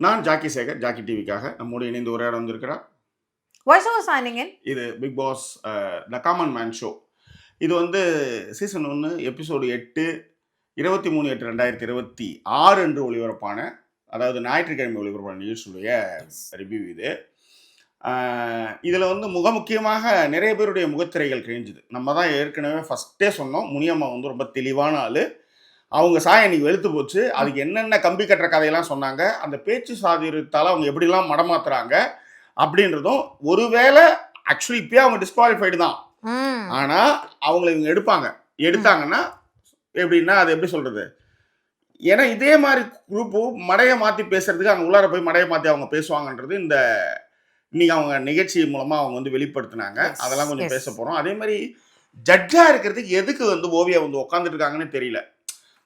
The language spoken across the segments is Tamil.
நான் ஜாக்கி சேகர், ஜாக்கி டிவிக்காக நம்மோடு இணைந்து உரையாட வந்திருக்கிறார். Voice over signing in. இது Bigg Boss the common man show. இது வந்து சீசன் 1 எபிசோடு 8 23/8/2026 அன்று ஒளிபரப்பான, அதாவது ஞாயிற்றுக்கிழமை ஒளிபரப்பான நிகழ்ச்சியுடைய ரிவ்யூ இது. இதில் வந்து முக்கியமாக நிறைய பேருடைய முகத்திரைகள் கிழிஞ்சுது. நம்ம தான் ஏற்கனவே ஃபஸ்ட்டே சொன்னோம், முனியம்மா வந்து ரொம்ப தெளிவான ஆள், அவங்க சாயம் இன்னைக்கு வெளுத்து போச்சு. அதுக்கு என்னென்ன கம்பி கட்டுற கதையெல்லாம் சொன்னாங்க, அந்த பேச்சு சாதுரியத்தால் அவங்க எப்படிலாம் மடமாத்துறாங்க அப்படின்றதும். ஒருவேளை ஆக்சுவலி இப்பயே அவங்க டிஸ்குவாலிஃபைடு தான், ஆனால் அவங்களை இவங்க எடுத்தாங்கன்னா எப்படின்னா அது எப்படி சொல்கிறது, ஏன்னா இதே மாதிரி குரூப்பு மடையை மாற்றி பேசுறதுக்கு அங்கே உள்ளார போய் மடையை மாற்றி அவங்க பேசுவாங்கன்றது இந்த இன்னைக்கு அவங்க நிகழ்ச்சி மூலமாக அவங்க வந்து வெளிப்படுத்தினாங்க. அதெல்லாம் கொஞ்சம் பேச போகிறோம். அதே மாதிரி ஜட்ஜாக இருக்கிறதுக்கு எதுக்கு வந்து ஓவியா வந்து உட்காந்துட்டு இருக்காங்கன்னு தெரியல.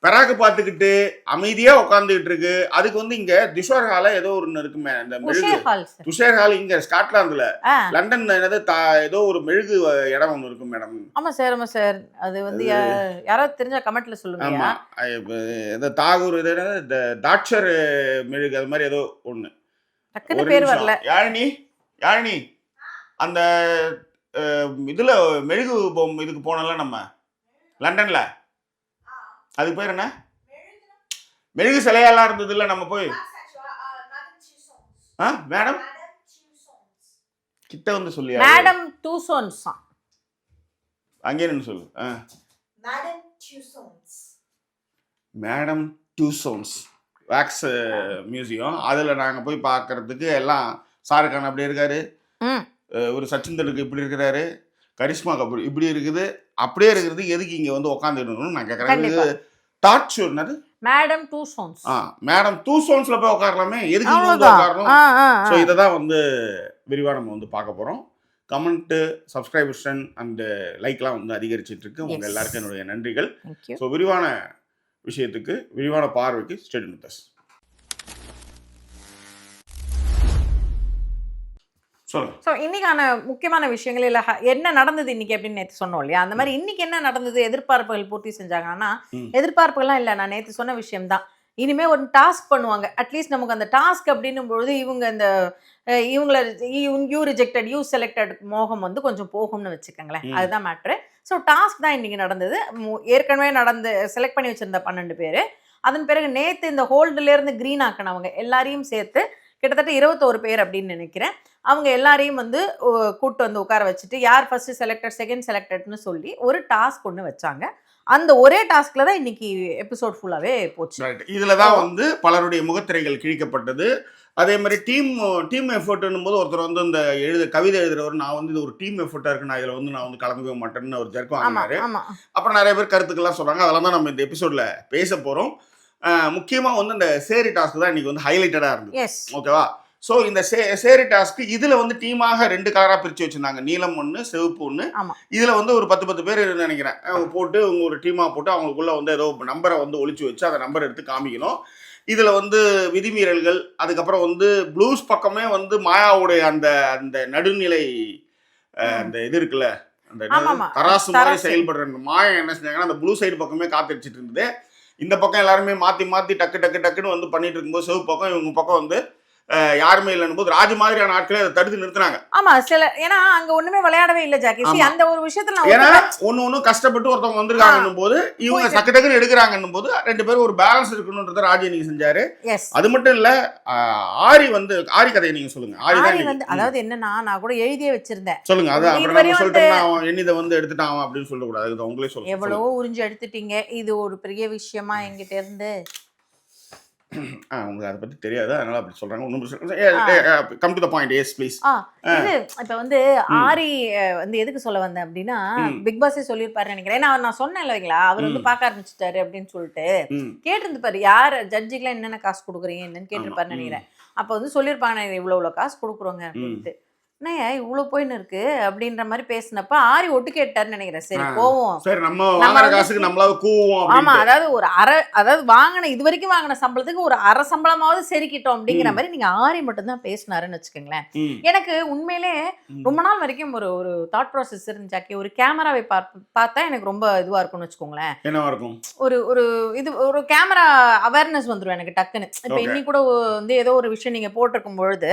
பெராக்கு பார்த்துக்கிட்டு அமைதியாக உட்காந்துக்கிட்டு இருக்கு. அதுக்கு வந்து இங்கே துஷார் ஹால ஏதோ ஒன்று இருக்குமே, இந்த மெழுகு துஷார் ஹால் இங்கே ஸ்காட்லாந்துல லண்டன் என்னது ஏதோ ஒரு மெழுகு இடம் ஒன்று இருக்கும் மேடம். ஆமாம் சார், ஆமாம் சார். அது வந்து யாராவது தெரிஞ்சா கமெண்ட்ல சொல்லுங்க. ஆமாம், இந்த தாகூர் இது இந்த தாட்சர் மெழுகு அது மாதிரி ஏதோ ஒன்று. பேர் வரல. யாழினி அந்த இதில் மெழுகு இதுக்கு போனோம்ல நம்ம லண்டன்ல, அதுக்கு பேர் என்ன, மெழுகு சிலையெல்லாம் இருந்தது இல்லை நம்ம போய். மேடம் கிட்ட வந்து சொல்லி மேடம் டூசோன்ஸ் அங்கே நின்று சொல்லு. Madam Tussauds wax museum. அதில் நாங்கள் போய் பார்க்கறதுக்கு எல்லாம் ஷாருக்கான் அப்படி இருக்காரு, ஒரு சச்சின் தெண்டுல்கர் இப்படி இருக்கிறாரு, கரிஷ்மா கபூர் இப்படி இருக்குது. அப்படியே இருக்கிறது எதுக்கு இங்கே வந்து உட்காந்துக்கணும்னு நான் கேட்குறேன். Torture madam Tussauds. மேடம் டூசோன்ஸ்ல போய் உட்காரலாமே, எதுக்கு இங்கே வந்து உட்காரணும்? ஸோ இதை தான் வந்து விரிவாக நம்ம வந்து பார்க்க போகிறோம். கமெண்ட்டு, சப்ஸ்கிரிப்ஷன் அண்டு லைக்லாம் வந்து அதிகரிச்சிட்டு இருக்கு. உங்கள் எல்லாருக்கும் என்னுடைய நன்றிகள். ஸோ விரிவான விஷயத்துக்கு, விரிவான பார்வைக்கு ஸ்டே வித் அஸ். ஸோ இன்னைக்கான முக்கியமான விஷயங்கள் இல்லை என்ன நடந்தது இன்னைக்கு அப்படின்னு நேற்று சொன்னோம் இல்லையா, அந்த மாதிரி இன்னைக்கு என்ன நடந்தது, எதிர்பார்ப்புகள் பூர்த்தி செஞ்சாங்கன்னா எதிர்பார்ப்புகள்லாம் இல்லை, நான் நேற்று சொன்ன விஷயம்தான். இனிமேல் ஒரு டாஸ்க் பண்ணுவாங்க, அட்லீஸ்ட் நமக்கு அந்த டாஸ்க் அப்படின்னும் பொழுது இவங்க இந்த இவங்கள யூ ரிஜெக்டட் யூ செலக்டட் மோகம் வந்து கொஞ்சம் போகும்னு வச்சுக்கோங்களேன். அதுதான் மேட்ரு. ஸோ டாஸ்க் தான் இன்னைக்கு நடந்தது. ஏற்கனவே செலக்ட் பண்ணி வச்சிருந்த 12 பேர், அதன் பிறகு நேற்று இந்த ஹோல்டுலேருந்து க்ரீன் ஆக்கினவங்க எல்லாரையும் சேர்த்து கிட்டத்தட்ட 21 பேர் அப்படின்னு நினைக்கிறேன். அவங்க எல்லாரையும் வந்து கூட்டு வந்து உட்கார வச்சுட்டு யார் ஃபர்ஸ்ட் செலக்டட் செகண்ட் செலக்டட்னு சொல்லி ஒரு டாஸ்க் ஒன்று வச்சாங்க. அந்த ஒரே டாஸ்க்ல தான் இன்னைக்கு எபிசோட் ஃபுல்லாவே போச்சு. இதுல தான் வந்து பலருடைய முகத்திரைகள் கிழிக்கப்பட்டது. அதே மாதிரி டீம் எஃபர்ட்னும் போது ஒருத்தர் வந்து இந்த கவிதை எழுதுறவர், நான் வந்து இது ஒரு டீம் எஃபர்ட்டா இருக்கு, நான் இதுல வந்து நான் வந்து கலந்துக்க மாட்டேன்னு ஒரு ஜர்க்கம் வாங்கினாரு. அப்புறம் நிறைய பேர் கருத்துக்கெல்லாம் சொல்றாங்க. அதெல்லாம் தான் நம்ம இந்த எபிசோட்ல பேச போறோம். முக்கியமாக வந்து இந்த சேரி டாஸ்க் தான் இன்னைக்கு வந்து ஹைலைட்டடாக இருந்தது. ஓகேவா? ஸோ இந்த சேரி டாஸ்க் இதில் வந்து டீமாக 2 கலராக பிரித்து வச்சுருந்தாங்க, நீலம் ஒன்று சிவப்பு ஒன்று. இதில் வந்து ஒரு 10 பேர் நினைக்கிறேன் போட்டு அவங்க ஒரு டீமாக போட்டு அவங்களுக்குள்ள வந்து ஏதோ நம்பரை வந்து ஒழிச்சு வச்சு அந்த நம்பரை எடுத்து காமிக்கணும். இதில் வந்து விதிமீறல்கள், அதுக்கப்புறம் வந்து ப்ளூஸ் பக்கமே வந்து மாயாவுடைய அந்த அந்த நடுநிலை அந்த இது இருக்குல்ல, அந்த தராசு மாதிரி செயல்படுற மாயா என்ன செஞ்சாங்கன்னா அந்த ப்ளூ சைடு பக்கமே காத்தடிச்சிட்டு இருந்தது. இந்த பக்கம் எல்லாருமே மாற்றி டக்குன்னு வந்து பண்ணிட்டு இருக்கும்போது சிவப்பு பக்கம் இவங்க பக்கம் வந்து யாருமே இல்லைன்னு போது ராஜு மாதிரியான ஆட்களே அதை தடுத்து நிறுத்தினாங்க. ஆமா, சில ஏன்னா அங்க ஒண்ணுமே விளையாடவே இல்லை ஜாக்கி. அந்த ஒரு விஷயத்துல ஏன்னா ஒன்னு கஷ்டப்பட்டு ஒருத்தவங்க வந்திருக்காங்கன்னும் போது இவங்க டக்குன்னு எடுக்கிறாங்கன்னும் போது 2 பேரும் ஒரு பேலன்ஸ் இருக்கணும்ன்றத ராஜு நீங்க செஞ்சாரு. அது மட்டும் இல்ல, ஆரி கதையை நீங்க சொல்லுங்க. ஆரி வந்து அதாவது என்னன்னா, நான் கூட எழுதியே வச்சிருந்தேன். சொல்லுங்க. அதான் அப்புறம் சொல்லிட்டோம்னா என்னிதை வந்து எடுத்துட்டான் அப்படின்னு சொல்லக்கூடாது. அதுதான் உங்களே சொல்லுங்க. எவ்வளவோ உறிஞ்சு எடுத்துட்டீங்க, இது ஒரு பெரிய விஷயமா என்கிட்ட இருந்து. உங்களுக்கு அதை பத்தி தெரியாது, அதனால அப்படி சொல்றாங்க. Come to the point. Yes please. இது இப்ப வந்து ஆரி வந்து எதுக்கு சொல்ல வந்தேன் அப்படின்னா, பிக் பாஸே சொல்லியிருப்பாரு நினைக்கிறேன். ஏன்னா நான் சொன்னேன் இல்லைங்களா, அவர் வந்து பார்க்க ஆரம்பிச்சிட்டாரு அப்படின்னு சொல்லிட்டு கேட்டிருந்துப்பாரு, யார் ஜட்ஜுக்கெல்லாம் என்னென்ன காசு கொடுக்குறீங்க என்னன்னு கேட்டிருப்பாரு நினைக்கிறேன். அப்போ வந்து சொல்லியிருப்பாங்க, இவ்வளோ காசு கொடுக்குறோங்க அப்படின்ட்டு. என்னையா இவ்வளவு போயின்னு இருக்கு அப்படின்ற மாதிரி பேசினப்ப ஆரி ஒட்டு கேட்டாருன்னு நினைக்கிறேன். சரி போவோம், சரி நம்ம நம்ம வாங்குற வந்து காசுக்கு நம்மளாவது கூவோம் ஆமா, அப்படின்னு. அதாவது ஒரு அரை, அதாவது வாங்கின இது வரைக்கும் வாங்கின சம்பளத்துக்கு ஒரு அரை சம்பளமாவது செரிக்கிட்டோம் அப்படிங்கிற மாதிரி நீங்க ஆரி மட்டும் தான் பேசினாருன்னு வச்சுக்கோங்களேன். எனக்கு உண்மையிலே ரொம்ப நாள் வரைக்கும் ஒரு ஒரு தாட் ப்ராசஸ் இருந்துச்சாக்கி, ஒரு கேமராவை பார்த்தா எனக்கு ரொம்ப இதுவா இருக்கும்னு வச்சுக்கோங்களேன். என்னவா இருக்கும்? ஒரு ஒரு இது ஒரு கேமரா அவேர்னஸ் வந்துடும் எனக்கு டக்குன்னு. இப்ப இன்னைக்கு கூட வந்து ஏதோ ஒரு விஷயம் நீங்க போட்டிருக்கும் பொழுது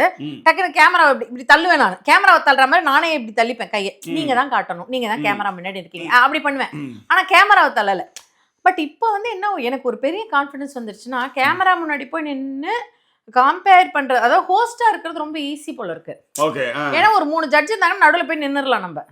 டக்குன்னு கேமராவை இப்படி தள்ளுவேன். நான் கேமராவை தள்ளுற மாதிரி நானே இப்படி தள்ளிப்பேன் கையை. நீங்க தான் காட்டணும், நீங்க தான் கேமரா முன்னாடி இருக்கீங்க அப்படி பண்ணுவேன். ஆனா கேமராவை தள்ளல. பட் இப்போ வந்து என்ன எனக்கு ஒரு பெரிய கான்ஃபிடன்ஸ் வந்துருச்சுன்னா, கேமரா முன்னாடி போய் நின்று கம்பேர் பண்றது, அதாவது ஹோஸ்டா இருக்கிறது ரொம்ப ஈஸி போல இருக்கு. ஓகே. ஏன்னா ஒரு 3 ஜட்ஜ் இருந்தாங்கன்னா நடுவில் போய் நின்னுடலாம் நம்ம.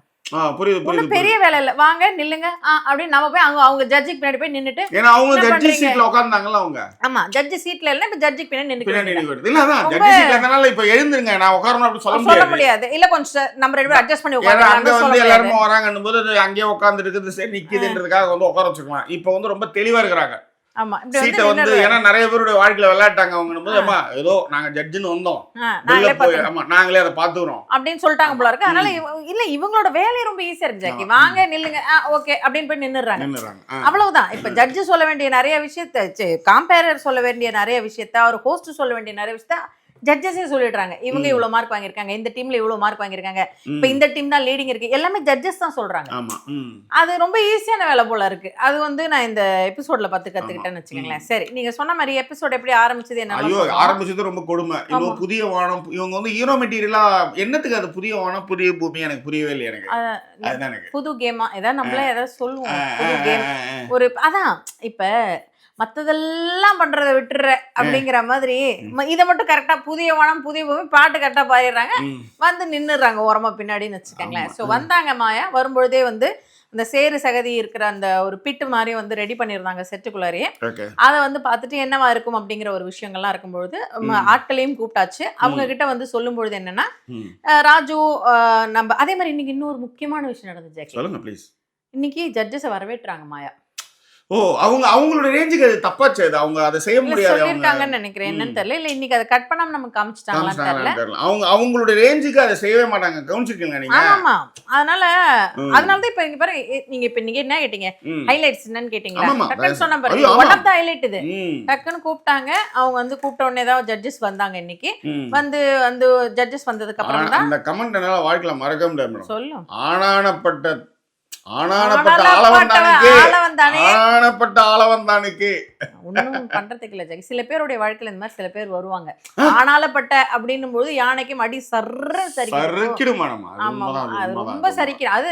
புரியுது புரியுது. பெரிய வேலை இல்ல, வாங்க நில்லுங்க அப்படின்னு நம்ம போய் அவங்க ஜட்ஜுக்கு பின்னாடி போய் நின்னுட்டு, ஏன்னா அவங்க ஜட்ஜி சீட்ல உட்கார்ந்தாங்கல அவங்க. ஆமா, ஜட்ஜ் சீட்ல இல்ல, இப்ப ஜட்ஜுக்கு பின்னாடி நின்னுட்டு. இல்ல அதான் ஜட்ஜி சீட்ல இருந்தனால இப்ப எழுந்துருங்க நான் உட்காரணும் அப்படி சொல்ல முடியாது. இல்ல கொஞ்சம் நம்ம ரெண்டு பேரும் அட்ஜஸ்ட் பண்ணி அங்க உட்கார்றாங்க. வந்து எல்லாரும் வராங்கன்னும் போது அங்கேயே உட்கார்ந்து இருக்குது சரி நிக்குதுன்றதுக்காக வந்து உட்கார வச்சுக்கலாம். இப்ப வந்து ரொம்ப தெளிவா இருக்கிறாங்க. ஆமா, சீட்டை வந்து ஏன்னா நிறைய பேருடைய வாழ்க்கையில விளையாட்டாங்க அவங்க போது, அம்மா ஏதோ நாங்க ஜட்ஜுன்னு வந்தோம், நாங்களே அதை பாத்துக்கிறோம் அப்படின்னு சொல்லிட்டாங்க போல இருக்கு. அதனால இல்ல இவங்களோட வேலையை ரொம்ப ஈஸியா இருக்கு ஜாக்கி. வாங்க நில்லுங்க ஓகே அப்படின்னு போய் நின்னுறாங்க. அவ்வளவுதான். இப்ப ஜட்ஜு சொல்ல வேண்டிய நிறைய விஷயத்த, காம்பேரர் சொல்ல வேண்டிய நிறைய விஷயத்த, ஒரு ஹோஸ்ட் சொல்ல வேண்டிய நிறைய விஷயத்த ஜட்ஜஸே சொல்லிடுறாங்க. இவங்க இவ்வளவு மார்க் வாங்கியிருக்காங்க, இந்த டீம்ல இவ்வளவு மார்க் வாங்கியிருக்காங்க, இப்ப இந்த டீம் தான் லீடிங் இருக்கு, எல்லாமே ஜட்ஜஸ் தான் சொல்றாங்க. அது ரொம்ப ஈஸியான வேலை போல இருக்கு. அது வந்து நான் இந்த எபிசோட்ல பார்த்து கத்துக்கிட்டேன்னு வச்சுக்கோங்களேன். சரி, நீங்க சொன்ன மாதிரி எபிசோட் எப்படி ஆரம்பிச்சது என்ன? ஐயோ, ஆரம்பிச்சது ரொம்ப கொடுமை. இன்னும் புதிய வானம் இவங்க வந்து ஹீரோ மெட்டீரியலா என்னத்துக்கு அது புதிய வானம் புதிய பூமி எனக்கு புரியவே இல்லை. எனக்கு புது கேமா ஏதாவது நம்மளே ஏதாவது சொல்லுவோம், புது கேம் ஒரு அதான். இப்ப மற்றதெல்லாம் பண்றதை விட்டுற அப்படிங்கிற மாதிரி இதை மட்டும் கரெக்டா புதிய வானம் புதிய பூமி பாட்டு கரெக்டா பாடிடுறாங்க, வந்து நின்னுறாங்க ஓரமா பின்னாடின்னு வச்சுக்கோங்களேன். ஸோ வந்தாங்க மாயா, வரும்பொழுதே வந்து அந்த சேரு சகதி இருக்கிற அந்த ஒரு பிட்டு மாதிரி வந்து ரெடி பண்ணியிருந்தாங்க செட்டுக்குள்ளாரியே. அதை வந்து பார்த்துட்டு என்னவா இருக்கும் அப்படிங்கிற ஒரு விஷயங்கள்லாம் இருக்கும்பொழுது ஆட்களையும் கூப்பிட்டாச்சு. அவங்க கிட்ட வந்து சொல்லும் பொழுது என்னன்னா, ராஜு நம்ம அதே மாதிரி இன்னைக்கு இன்னொரு முக்கியமான விஷயம் நடந்துச்சு. இன்னைக்கு ஜட்ஜஸை வரவேற்றாங்க மாயா. ஓ, அவங்களோட ரேஞ்சுக்கு அது தப்பாச்சு. அது அவங்க அதை செய்ய முடியாது சொல்லிருக்காங்கன்னு நினைக்கிறேன். என்னன்னு தெரியல. இல்ல இன்னைக்கு அதை கட் பண்ணாம நமக்கு காமிச்சிட்டாங்களான்னு தெரியல. அவங்களோட ரேஞ்சுக்கு அதை செய்யவே மாட்டாங்க. கவனிச்சிருக்கீங்க நீங்க? ஆமா, அதனாலதான் இப்ப இங்க பாருங்க, நீங்க இப்ப நீங்க என்ன கேட்டீங்க, ஹைலைட்ஸ் என்னன்னு கேட்டீங்களா? டக்குன்னு சொன்ன பாருங்க, ஒன் ஆஃப் த ஹைலைட் இது. டக்குன்னு கூப்பிட்டாங்க. அவங்க வந்து கூப்பிட்ட உடனே தான் ஜட்ஜஸ் வந்தாங்க. இன்னைக்கு வந்து அந்த ஜட்ஜஸ் வந்ததுக்கு அப்புறம் தான் அந்த கமெண்ட் என்னால வாழ்க்கையில மறக்க முடியாது. சொல்லும் ஆனானப்பட்ட ஆளவந்தானுக்கு ஒன்னும் பண்றதுக்கு இல்ல ஜாக்கி. சில பேருடைய வாழ்க்கையில இந்த மாதிரி சில பேர் வருவாங்க. ஆனாலப்பட்ட அப்படின்னும் போது யானைக்கும் அடி சரிக்கிடும். ஆமா, அது ரொம்ப சரிக்கிடும். அது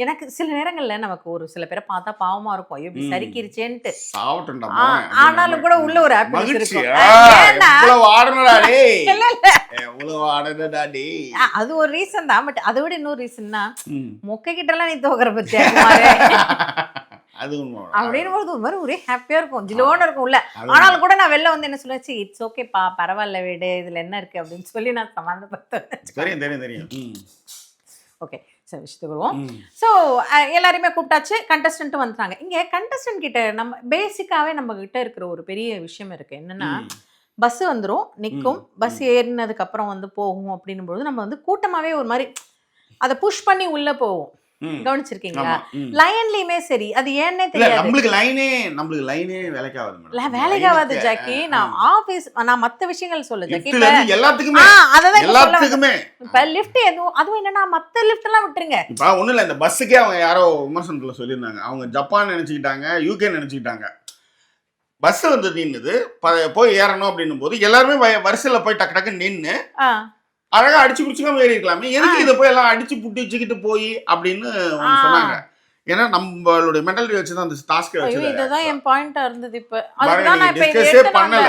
எனக்கு சில நேரங்கள்ல நமக்கு ஒரு சில பேரை பார்த்தா பாவமா இருக்கும், எப்படி சரிக்கிருச்சேன்ட்டு. ஆனாலும் கூட உள்ள ஒரு ஹாப்பினஸ் இருக்கும். அது ஒரு ரீசன் தான். பட் அதை விட இன்னொரு ரீசன்னா, மொக்கை கிட்ட எல்லாம் நீ தோக்குற பத்தி அப்படின்னு போது ஒரு மாதிரி ஒரே ஹாப்பியா இருக்கும், ஜிலோன்னு இருக்கும் உள்ள. ஆனாலும் கூட நான் வெளில வந்து என்ன சொல்லுச்சு, இட்ஸ் ஓகேப்பா, பரவாயில்ல விடு, இதுல என்ன இருக்கு அப்படின்னு சொல்லி நான் சமாதானப்படுத்துவேன். ஓகே, சரி விஷயத்துக்கு வருவோம். ஸோ எல்லாருமே கூப்பிட்டாச்சு, கண்டஸ்டன்ட்டும் வந்துட்டாங்க. இங்கே கண்டஸ்டன்ட் கிட்ட நம்ம பேசிக்காவே நம்ம கிட்ட இருக்கிற ஒரு பெரிய விஷயம் இருக்கு. என்னன்னா, பஸ் வந்துடும், நிற்கும், பஸ் ஏறினதுக்கு அப்புறம் வந்து போகும் அப்படின்னும் போது நம்ம வந்து கூட்டமாவே ஒரு மாதிரி அதை புஷ் பண்ணி உள்ள போவோம். கவனிச்சிருக்கீங்களா? லைன்லயுமே சரி, அது ஏன்னே தெரியாது. நம்மளுக்கு லைனே வேலைக்காவது ஜாக்கி. நான் ஆபீஸ், நான் மத்த விஷயங்கள் சொல்ல ஜாக்கி. எல்லாத்துக்குமே இப்ப லிஃப்ட் அதுவும் என்னன்னா, மத்த லிஃப்ட் எல்லாம் விட்டுருங்க. இப்ப ஒண்ணும் இல்ல, இந்த பஸ்ஸுக்கே அவங்க யாரோ விமர்சனத்துல சொல்லியிருந்தாங்க, அவங்க ஜப்பான் நினைச்சுக்கிட்டாங்க, யூகே நினைச்சுக்கிட்டாங்க. பஸ் வந்து நின்னுது, போய் ஏறணும் அப்படின்னும் போது எல்லாருமே வரிசையில போய் டக்கு டக்கு நின்று அழகா அடிச்சு பிடிச்சுக்காம ஏறி இருக்கலாமே, எதுக்கு இதை போய் எல்லாம் அடிச்சு புட்டி வச்சுக்கிட்டு போய் அப்படின்னு சொன்னாங்க. ஏன்னா நம்மளுடைய மென்டாலிட்டி வச்சு தான் அந்த டாஸ்கை வச்சது. இதுதான் என் பாயிண்டா இருந்தது. இப்ப அதுதான் நான் டிஸ்கஸே பண்ணல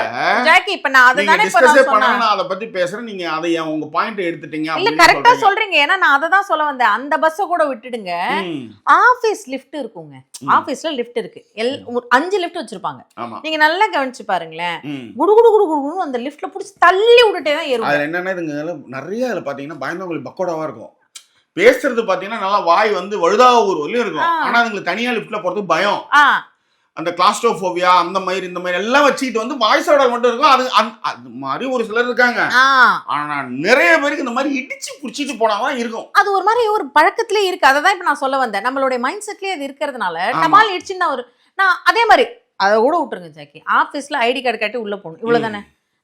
ஜாக்கி. இப்ப நான் அத தானே டிஸ்கஸே பண்ணல, நான் அத பத்தி பேசுறேன். நீங்க அதை உங்க பாயிண்ட் எடுத்துட்டீங்க. இல்ல கரெக்ட்டா சொல்றீங்க. ஏன்னா நான் அத தான் சொல்ல வந்தேன். அந்த பஸ்ஸ கூட விட்டுடுங்க, ஆபீஸ் லிஃப்ட் இருக்குங்க. ஆபீஸ்ல லிஃப்ட் இருக்கு, 5 லிஃப்ட் வச்சிருப்பாங்க. நீங்க நல்லா கவனிச்சு பாருங்களேன். குடு குடு குடு குடுன்னு அந்த லிஃப்ட்ல புடிச்சு தள்ளி விட்டுட்டே தான் ஏறும். அது என்னன்னா, இதுங்க நிறைய அதுல பாத்தீங்கன்னா பயந்தவங்களுக்கு பக்கோடாவா இருக்கும். பேசுறது பாத்தீங்கன்னா நல்லா வாய் வந்து வழுதாக ஒரு வழியும் இருக்கும். ஆனா அதுங்களுக்கு தனியா லிஃப்ட்ல போறதுக்கு பயம். அந்த கிளாஸ்ட்ரோபோபியா அந்த மாதிரி இந்த மாதிரி எல்லாம் வச்சுக்கிட்டு வந்து வாய்ஸ் ஓடல் மட்டும் இருக்கும். அது மாதிரி ஒரு சிலர் இருக்காங்க. ஆனா நிறைய பேருக்கு இந்த மாதிரி இடிச்சு புடிச்சிட்டு போனாதான் இருக்கும். அது ஒரு மாதிரி ஒரு பழக்கத்திலே இருக்கு. அதை தான் இப்ப நான் சொல்ல வந்தேன். நம்மளுடைய மைண்ட் செட்லயே அது இருக்கிறதுனால டமால் இடிச்சுன்னா நான் அதே மாதிரி அதை கூட விட்டுருங்க ஜாக்கி. ஆஃபீஸ்ல ஐடி கார்டு காட்டி உள்ள போகணும், இவ்வளவுதானே.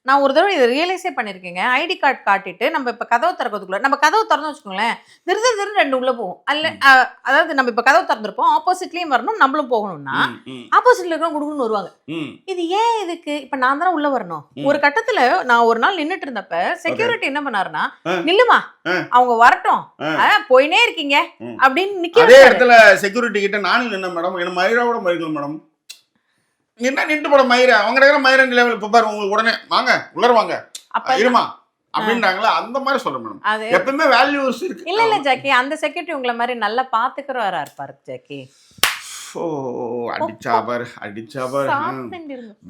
நான் ஒரு தடவை இதை ரியலைஸே பண்ணியிருக்கேங்க. ஐடி கார்டு காட்டிட்டு நம்ம இப்போ கதவு திறக்கிறதுக்குள்ள நம்ம கதவு திறந்து வச்சுக்கோங்களேன், திரு 2 உள்ள போகும். அல்ல அதாவது நம்ம இப்போ கதவு திறந்துருப்போம், ஆப்போசிட்லேயும் வரணும், நம்மளும் போகணும்னா ஆப்போசிட்ல இருக்கிறவங்க குடுக்குன்னு வருவாங்க. இது ஏன் இதுக்கு இப்போ நான் தானே உள்ள வரணும். ஒரு கட்டத்தில் நான் ஒரு நாள் நின்றுட்டு இருந்தப்ப செக்யூரிட்டி என்ன பண்ணாருன்னா, நில்லுமா அவங்க வரட்டும், போயினே இருக்கீங்க அப்படின்னு நிக்க. அதே இடத்துல செக்யூரிட்டி கிட்ட நானும் நின்ன மேடம், என்ன மயிரோட மயிர்கள் மேடம், என்ன நின்று போட மயிர அவங்க இருக்கிற மயிரன் லெவல் இப்போ பாரு உங்களுக்கு உடனே வாங்க உள்ளர வாங்க இருமா அப்படின்றாங்களா, அந்த மாதிரி சொல்றேன் மேடம். எப்பவுமே வேல்யூஸ் இருக்கு. இல்ல ஜாக்கி, அந்த செக்யூரிட்டி உங்களை மாதிரி நல்லா பாத்துக்கிறவரா இருப்பாரு ஜாக்கி. அடிச்சாபார்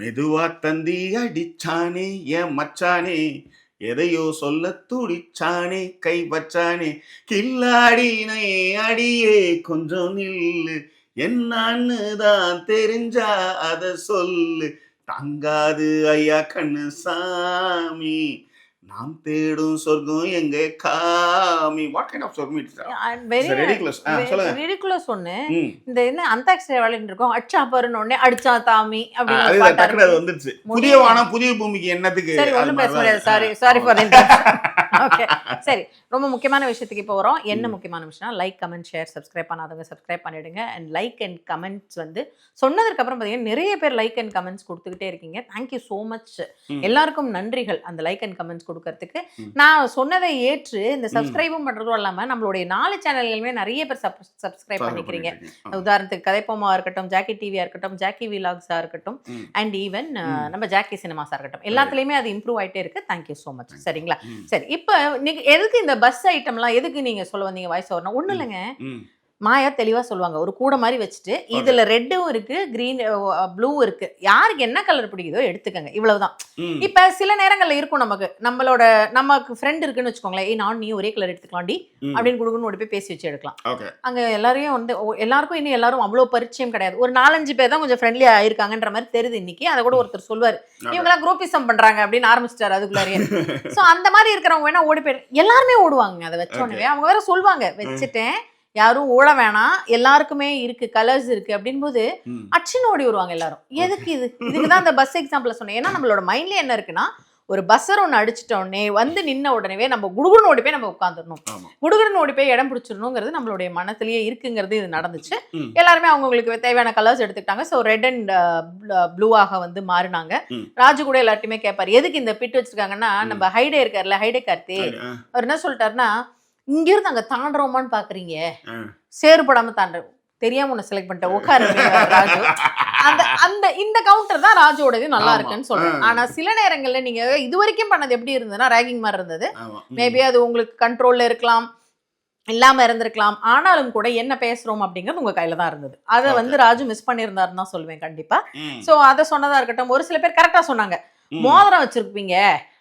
மெதுவா தந்தி அடிச்சானே என் மச்சானே, எதையோ சொல்ல துடிச்சானே கை வச்சானே, கில்லாடினே அடியே கொஞ்சம் நில்லு, என்னன்னு தான் தெரிஞ்சா அத சொல்லு, தங்காது ஐயா கண்ணு சாமி, நாம் தேடும் சொர்க்கம் எங்க காமி. வாட் கைண்ட் ஆஃப் சொர்க்கம் இட்ஸ்? Very ridiculous. சொல்லுங்க. ரிடிகுலஸ். ஒண்ணு இந்த என்ன அந்தாக்ஷரி விளையாடிட்டு இருக்கோம், அடிச்சா பாருன்னு உடனே அடிச்சா தாமி அப்படின்னு அது டக்குனு வந்துருச்சு. புதிய வானம் புதிய பூமிக்கு என்னத்துக்கு? சரி ஒண்ணும் பேச முடியாது. Sorry for interruption. ஓகே சரி, ரொம்ப முக்கியமான விஷயத்துக்கு இப்போ வரோம். என்ன முக்கியமான விஷயம்? லைக், கமெண்ட், ஷேர், சப்ஸ்கிரைப் பண்ணாதவங்க சப்ஸ்கிரைப் பண்ணிடுங்க. அண்ட் லைக் அண்ட் கமெண்ட்ஸ் வந்து சொன்னதுக்கு அப்புறம் பார்த்தீங்கன்னா நிறைய பேர் லைக் அண்ட் கமெண்ட்ஸ் கொடுத்துக்கிட்டே இருக்கீங்க. Thank you so much. எல்லாருக்கும் நன்றிகள் அந்த லைக் அண்ட் கமெண்ட்ஸ் கொடுக்கறதுக்கு. நான் சொன்னதை ஏற்று இந்த சப்ஸ்கிரைபும் பண்றதும் இல்லாமல் நம்மளுடைய 4 சேனல்களுமே நிறைய பேர் சப்ஸ்கிரைப் பண்ணிக்கிறீங்க. உதாரணத்துக்கு கதைப்போமா இருக்கட்டும், ஜாக்கி டிவியா இருக்கட்டும், ஜாக்கி விலாக்ஸா இருக்கட்டும், அண்ட் ஈவன் நம்ம ஜாக்கி சினிமாஸா இருக்கட்டும், எல்லாத்துலயுமே அது இம்ப்ரூவ் ஆயிட்டே இருக்கு. Thank you so much. சரிங்களா? சரி, இப்போ நீங்க எதுக்கு இந்த பஸ் ஐட்டம்லாம் எதுக்கு நீங்க சொல்ல வந்தீங்க வாய்ஸ் ஓவர்னா? ஒன்றும் இல்லைங்க, மாயா தெளிவா சொல்லுவாங்க. ஒரு கூட மாதிரி வச்சுட்டு இதுல ரெட்டும் இருக்கு, கிரீன் ப்ளூ இருக்கு, யாருக்கு என்ன கலர் பிடிக்குதோ எடுத்துக்கங்க, இவ்வளவுதான். இப்ப சில நேரங்கள்ல இருக்கும் நமக்கு ஃப்ரெண்ட் இருக்குன்னு வச்சுக்கோங்களேன், நான் நீ ஒரே கலர் எடுத்துக்கலாம் டி அப்படின்னு கொடுக்கணும், ஓடி போய் பேசி வச்சு எடுக்கலாம். அங்க எல்லாரையும் வந்து எல்லாருக்கும் இன்னும் எல்லாரும் அவ்வளவு பரிச்சயம் கிடையாது. ஒரு 4-5 பேர் தான் கொஞ்சம் ஃப்ரெண்ட்லியா ஆயிருக்காங்கன்ற மாதிரி தெரியுது இன்னைக்கு. அதை கூட ஒருத்தர் சொல்வாரு, இவங்கெல்லாம் குரூப்பிசம் பண்றாங்க அப்படின்னு ஆரம்பிச்சிட்டாரு அதுக்குள்ளாரியே. சோ அந்த மாதிரி இருக்கிறவங்க வேணா ஓடி போயிரு, எல்லாருமே ஓடுவாங்க அதை வச்ச உடனே. அவங்க வேற சொல்லுவாங்க, வச்சுட்டேன் யாரும் ஓட வேணாம், எல்லாருக்குமே இருக்கு, கலர்ஸ் இருக்கு அப்படின் போது அச்சின்னு ஓடி வருவாங்க எல்லாரும். எதுக்கு இதுக்குதான் அந்த பஸ் எக்ஸாம்பிள் சொன்னேன். ஏன்னா நம்மளோட மைண்ட்ல என்ன இருக்குன்னா, ஒரு பஸ்ஸர் ஒன்று அடிச்சிட்ட உடனே வந்து நின்ன உடனே நம்ம குடுகுடுன்னு ஓடி போய் நம்ம உட்காந்துடணும், குடுகுடுன்னு ஓடி போய் இடம் பிடிச்சிடணுங்கிறது நம்மளுடைய மனத்திலேயே இருக்குங்கிறது இது நடந்துச்சு. எல்லாருமே அவங்களுக்கு தேவையான கலர்ஸ் எடுத்துக்கிட்டாங்க. ஸோ ரெட் அண்ட் ப்ளூவாக வந்து மாறினாங்க. ராஜு கூட எல்லார்ட்டையுமே கேட்பாரு, எதுக்கு இந்த பிட் வச்சிருக்காங்கன்னா, நம்ம ஹைடே இருக்காருல்ல, ஹைடே கார்த்தி, அவர் என்ன சொல்லிட்டாருன்னா, இங்கிருந்து அங்க தாண்டறோமான்னு பாக்குறீங்க, சேறுபடாம தாண்ட தெரியாம உன்னை செலக்ட் பண்ணிட்டேன் உட்காரு ராஜு. இந்த கவுண்டர் தான் ராஜுவோடது நல்லா இருக்குன்னு சொல்றேன். ஆனா சில நேரங்கள்ல நீங்க இது வரைக்கும் பண்ணது எப்படி இருந்ததுன்னா ரேகிங் மாதிரி இருந்தது. மேபி அது உங்களுக்கு கண்ட்ரோல்ல இருக்கலாம், இல்லாம இருந்திருக்கலாம். ஆனாலும் கூட என்ன பேசுறோம் அப்படிங்கிறது உங்க கையில தான் இருந்தது. அதை வந்து ராஜு மிஸ் பண்ணியிருந்தாருன்னு தான் சொல்லுவேன் கண்டிப்பா. சோ அதை சொன்னதா இருக்கட்டும். ஒரு சில பேர் கரெக்டா சொன்னாங்க, மோதிரம் வச்சிருப்பீங்க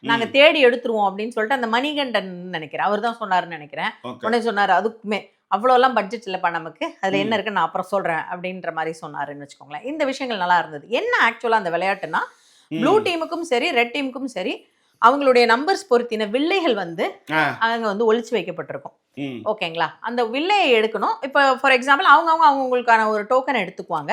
நாங்க தேடி எடுத்துருவோம் அப்படின்னு சொல்லிட்டு அந்த மணிகண்டன் நினைக்கிறேன், அவர் தான் சொன்னாருன்னு நினைக்கிறேன். உடனே சொன்னாரு, அதுக்குமே அவ்வளோலாம் பட்ஜெட் இல்லைப்பா நமக்கு, அதுல என்ன இருக்குன்னு நான் அப்புறம் சொல்றேன் அப்படின்ற மாதிரி சொன்னாருன்னு வச்சுக்கோங்களேன். இந்த விஷயங்கள் நல்லா இருந்தது. என்ன ஆக்சுவலா அந்த விளையாட்டுன்னா, ப்ளூ டீமுக்கும் சரி ரெட் டீமுக்கும் சரி அவங்களுடைய நம்பர்ஸ் பொருத்தின வில்லைகள் வந்து அங்க வந்து ஒளிச்சு வைக்கப்பட்டிருக்கும். ஓகேங்களா? அந்த வில்லையை எடுக்கணும். இப்போ ஃபார் எக்ஸாம்பிள் அவங்களுக்கான ஒரு டோக்கன் எடுத்துக்குவாங்க.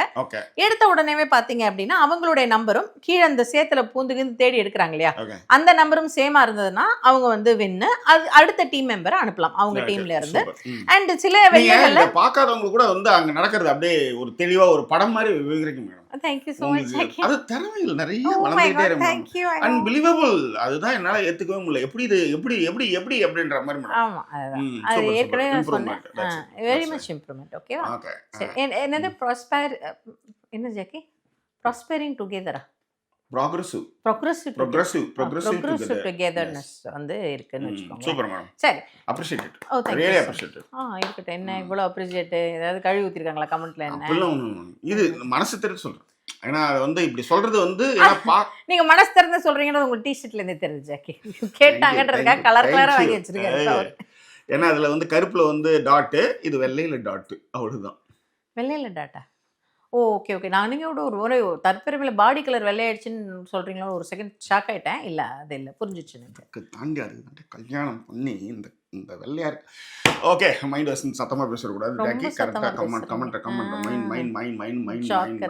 எடுத்த உடனே பாத்தீங்க அப்படின்னா அவங்களுடைய நம்பரும் கீழே அந்த சேத்துல பூந்து தேடி எடுக்கிறாங்க இல்லையா, அந்த நம்பரும் சேமா இருந்ததுன்னா அவங்க வந்து வின்னு, அது அடுத்த டீம் மெம்பரை அனுப்பலாம் அவங்க டீம்ல இருந்து. அண்ட் சில வெள்ளைகள்ல பாக்காதவங்க கூட வந்து அங்க நடக்கிறது அப்படியே ஒரு தெளிவா ஒரு படம் மாதிரி விவரிக்கும் madam. Thank you so much. அது திறமைகள் நிறைய வளர்ந்துட்டே இருக்கு. அன்பிலீவபிள். அதுதான் என்னால ஏத்துக்கவே முடியல. எப்படி இது எப்படி அப்படின்ற மாதிரி மேடம். ஆமா அது ஏற்கனவே சொன்னேன். Very much improvement. ஓகேவா? சரி, என்னது ப்ராஸ்பர் என்ன ஜாக்கி? ப்ராஸ்பரிங் டுகெதரா? progressive togetherness வந்து இருக்குன்னு வெச்சுக்கோங்க. Super madam. சரி, appreciate it. really appreciate it. இருக்கட்டும். என்ன இவ்வளவு அப்ரிஷியேட், ஏதாவது கழுவி ஊத்திருக்காங்களா கமெண்ட்ல? என்ன இது மனசு தெரிஞ்சு சொல்றேன். ஏன்னா அது வந்து இப்படி சொல்றது வந்து நீங்க மனசு திறந்து சொல்றீங்கன்னு உங்க டி-ஷர்ட்ல இருந்தே தெரிஞ்சு ஜாக்கி. கேட்டாங்கன்றதுக்காக கலர் கலரா வாங்கி வச்சிருக்காரு. ஏன்னா அதுல வந்து கருப்புல வந்து டாட், இது வெள்ளையில டாட், அவ்வளவுதான். வெள்ளையில டாட்டா? Okay okay. நான் நீங்க ஒரு தற்பெருமையில பாடி கலர் வெள்ளையாயிடுச்சுன்னு சொல்றீங்களோ ஒரு செகண்ட் ஷாக் ஆயிட்டேன். இல்ல அது இல்ல புரிஞ்சிச்சு எனக்கு. தாண்டி அது கல்யாணம் பண்ணி இந்த இந்த வெள்ளையார் ஓகே மைண்ட் வாஸ் சத்தமா பேசக்கூடாது. ரொம்ப ஜாக்கி சத்தமா கரெக்டா கமெண்ட் ஷாக்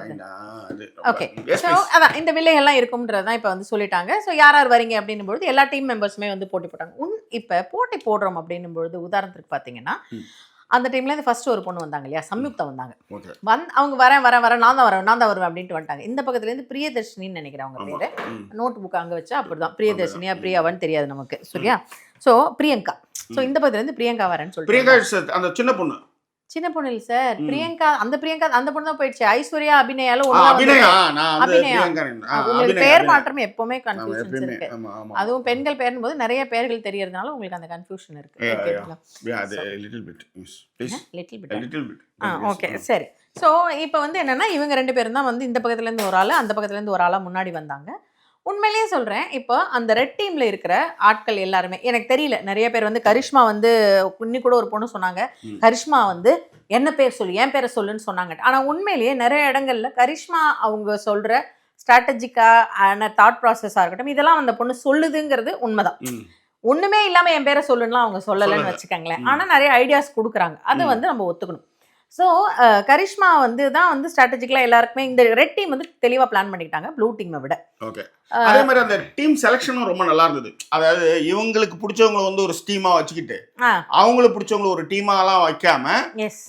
அது ஓகே. ஸோ அதான் இந்த வில்லைகள்லாம் இருக்கும்ன்றது தான் இப்போ வந்து சொல்லிட்டாங்க. ஸோ யார் யார் வரீங்க அப்படின்னும் பொழுது எல்லா டீம் மெம்பர்ஸுமே வந்து போட்டி போட்டாங்க. இப்போ போட்டி போடுறோம் அப்படின்னும் பொழுது உதாரணத்துக்கு பார்த்தீங்கன்னா அந்த டைம்ல ஃபர்ஸ்ட் ஒரு பொண்ணு வந்தாங்க இல்லையா, சம்யுக்தா வந்தாங்க. அவங்க வரேன் நான் தான் வருவேன் அப்படின்ட்டு வந்துட்டாங்க. இந்த பக்கத்துலேருந்து பிரியதர்ஷினின்னு நினைக்கிறேன் அவங்க பேரு. நோட் புக் அங்கே வச்சா அப்படிதான் பிரியதர்ஷினியா பிரியாவான்னு தெரியாது நமக்கு. சரியா? ஸோ பிரியங்கா. ஸோ இந்த பக்கத்துலேருந்து பிரியங்கா வரேன்னு சொல்லிட்டு பிரியங்கா அந்த சின்ன பொண்ணு இல்லை சார். பிரியங்கா அந்த பொண்ணு தான் போயிடுச்சு. ஐஸ்வர்யா அபிநயால பெயர் மாற்றம் எப்பவுமே கன்ஃபியூஷன் இருக்கு. அதுவும் பெண்கள் பேரும் போது நிறைய பெயர்கள் தெரியறதுனால உங்களுக்கு அந்த கன்ஃபியூஷன் இருக்கு. ஓகே சரி. ஸோ இப்போ வந்து என்னன்னா இவங்க 2 பேரும் தான் வந்து இந்த பக்கத்துல இருந்து ஒரு ஆள் அந்த பக்கத்துல இருந்து ஒரு ஆளா முன்னாடி வந்தாங்க. உண்மையிலேயே சொல்கிறேன், இப்போ அந்த ரெட் டீமில் இருக்கிற ஆட்கள் எல்லாருமே எனக்கு தெரியல. நிறைய பேர் வந்து கரிஷ்மா வந்து இன்னி கூட ஒரு பொண்ணு சொன்னாங்க, கரிஷ்மா வந்து என்ன பேர் சொல்லு என் பேரை சொல்லுன்னு சொன்னாங்க. ஆனால் உண்மையிலேயே நிறைய இடங்கள்ல கரிஷ்மா அவங்க சொல்கிற ஸ்ட்ராட்டஜிக்கான தாட் ப்ராசஸாக இருக்கட்டும் இதெல்லாம் அந்த பொண்ணு சொல்லுதுங்கிறது உண்மைதான். ஒன்றுமே இல்லாமல் என் பேரை சொல்லுன்னா அவங்க சொல்லலைன்னு வச்சுக்கோங்களேன். ஆனால் நிறைய ஐடியாஸ் கொடுக்குறாங்க, அதை வந்து நம்ம ஒத்துக்கணும். ஸோ கரிஷ்மா வந்து தான் வந்து ஸ்ட்ராட்டஜிக்கலாக எல்லாருக்குமே இந்த ரெட் டீம் வந்து தெளிவாக பிளான் பண்ணிக்கிட்டாங்க ப்ளூ டீமை விட. ஓகே. அதே மாதிரி அந்த டீம் செலெக்ஷனும் ரொம்ப நல்லா இருந்தது. அதாவது இவங்களுக்கு பிடிச்சவங்களை வந்து ஒரு ஸ்டீமாக வச்சுக்கிட்டு அவங்களுக்கு பிடிச்சவங்களை ஒரு டீமாலாம் வைக்காம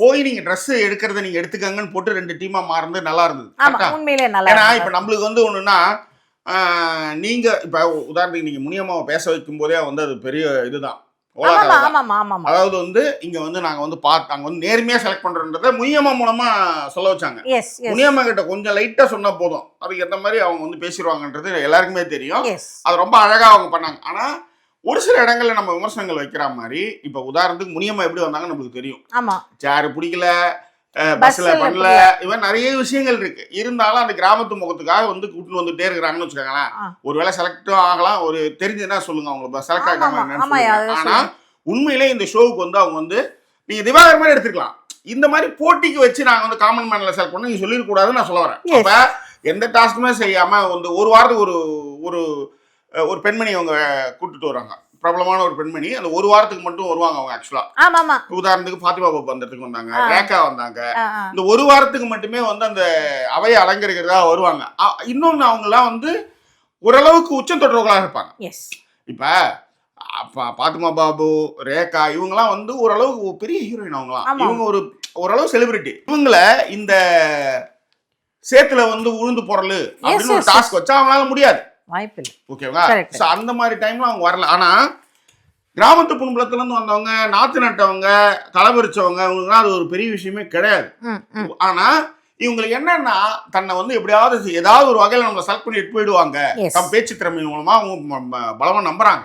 போய் நீங்க ட்ரெஸ் எடுக்கிறத நீங்க எடுத்துக்கங்கன்னு போட்டு 2 டீமா மாறுறது நல்லா இருந்தது. உண்மையிலே நல்லா. ஏன்னா இப்போ நம்மளுக்கு வந்து ஒன்றுன்னா நீங்க இப்போ உதாரணத்துக்கு நீங்க முனியம்மாவை பேச வைக்கும் போதே வந்து அது பெரிய இதுதான். அதாவது வந்து இங்க வந்து நாங்க வந்து நாங்க வந்து நேர்மையா செலக்ட் பண்றோன்றத முனியம்மா மூலமா சொல்ல வச்சாங்க. முனியம்மா கிட்ட கொஞ்சம் லைட்டா சொன்னா போதும், அதுக்கு எந்த மாதிரி அவங்க வந்து பேசிடுவாங்கன்றது எல்லாருக்குமே தெரியும். அது ரொம்ப அழகா அவங்க பண்ணாங்க. ஆனா ஒரு சில இடங்கள்ல நம்ம விமர்சனங்கள் வைக்கிற மாதிரி இப்ப உதாரணத்துக்கு முனியம்மா எப்படி வந்தாங்க நம்மளுக்கு தெரியும். சேரு பிடிக்கல, பஸ்ல பண்ணல, இவன் நிறைய விஷயங்கள் இருக்கு. இருந்தாலும் அந்த கிராமத்து முகத்துக்காக வந்து கூட்டு வந்துட்டே இருக்கிறாங்கன்னு வச்சுக்கோங்களேன். ஒருவேளை செலக்டும் ஆகலாம், ஒரு தெரிஞ்சுன்னா சொல்லுங்க அவங்க செலக்ட் ஆகிட்டாங்க. ஆனா உண்மையிலே இந்த ஷோவுக்கு வந்து அவங்க வந்து நீங்க திவாகர் மாதிரி எடுத்துக்கலாம். இந்த மாதிரி போட்டிக்கு வச்சு நாங்க வந்து காமன் மேன்ல செலக்ட் பண்ண நீங்க சொல்லிடக்கூடாதுன்னு நான் சொல்ல வரேன். அப்ப எந்த டாஸ்க்குமே செய்யாம வந்து ஒரு வாரத்துக்கு ஒரு ஒரு பெண்மணி அவங்க கூட்டிட்டு வராங்க, பிரபலமான ஒரு பெண்மணி. அந்த ஒரு வாரத்துக்கு மட்டும் வருவாங்க அவங்க. ஆக்சுவலா உதாரணத்துக்கு ஃபாத்திமா பாபு அந்த இடத்துக்கு வந்தாங்க, ரேகா வந்தாங்க. இந்த ஒரு வாரத்துக்கு மட்டுமே வந்து அந்த அவையை அலங்கரிக்கிறதா வருவாங்க. இன்னொன்னு அவங்க எல்லாம் வந்து ஓரளவுக்கு உச்சம் தொற்றவர்களாக இருப்பாங்க. இப்ப பாத்திமா பாபு, ரேகா இவங்கெல்லாம் வந்து ஓரளவுக்கு பெரிய ஹீரோயின். அவங்கலாம் இவங்க ஓரளவு செலிபிரிட்டி. இவங்கள இந்த சேத்துல வந்து உழுந்து போறலு அப்படின்னு ஒரு டாஸ்க் வச்சா அவங்களால முடியாது, வாய்ப்பில்லை. ஓகேவா? அந்த மாதிரி டைம்ல அவங்க வரல. ஆனா கிராமத்து புண்பலத்துல இருந்து வந்தவங்க, நாத்து நட்டவங்க, தலைபறிச்சவங்க, அவங்களுக்கு அது ஒரு பெரிய விஷயமே கிடையாது. ஆனா இவங்களுக்கு என்னன்னா தன்னை வந்து எப்படியாவது ஏதாவது ஒரு வகையில நம்ம செலக்ட் பண்ணி எடுத்து போயிடுவாங்க தம் பேச்சு திறமை மூலமா அவங்க பலமா நம்புறாங்க.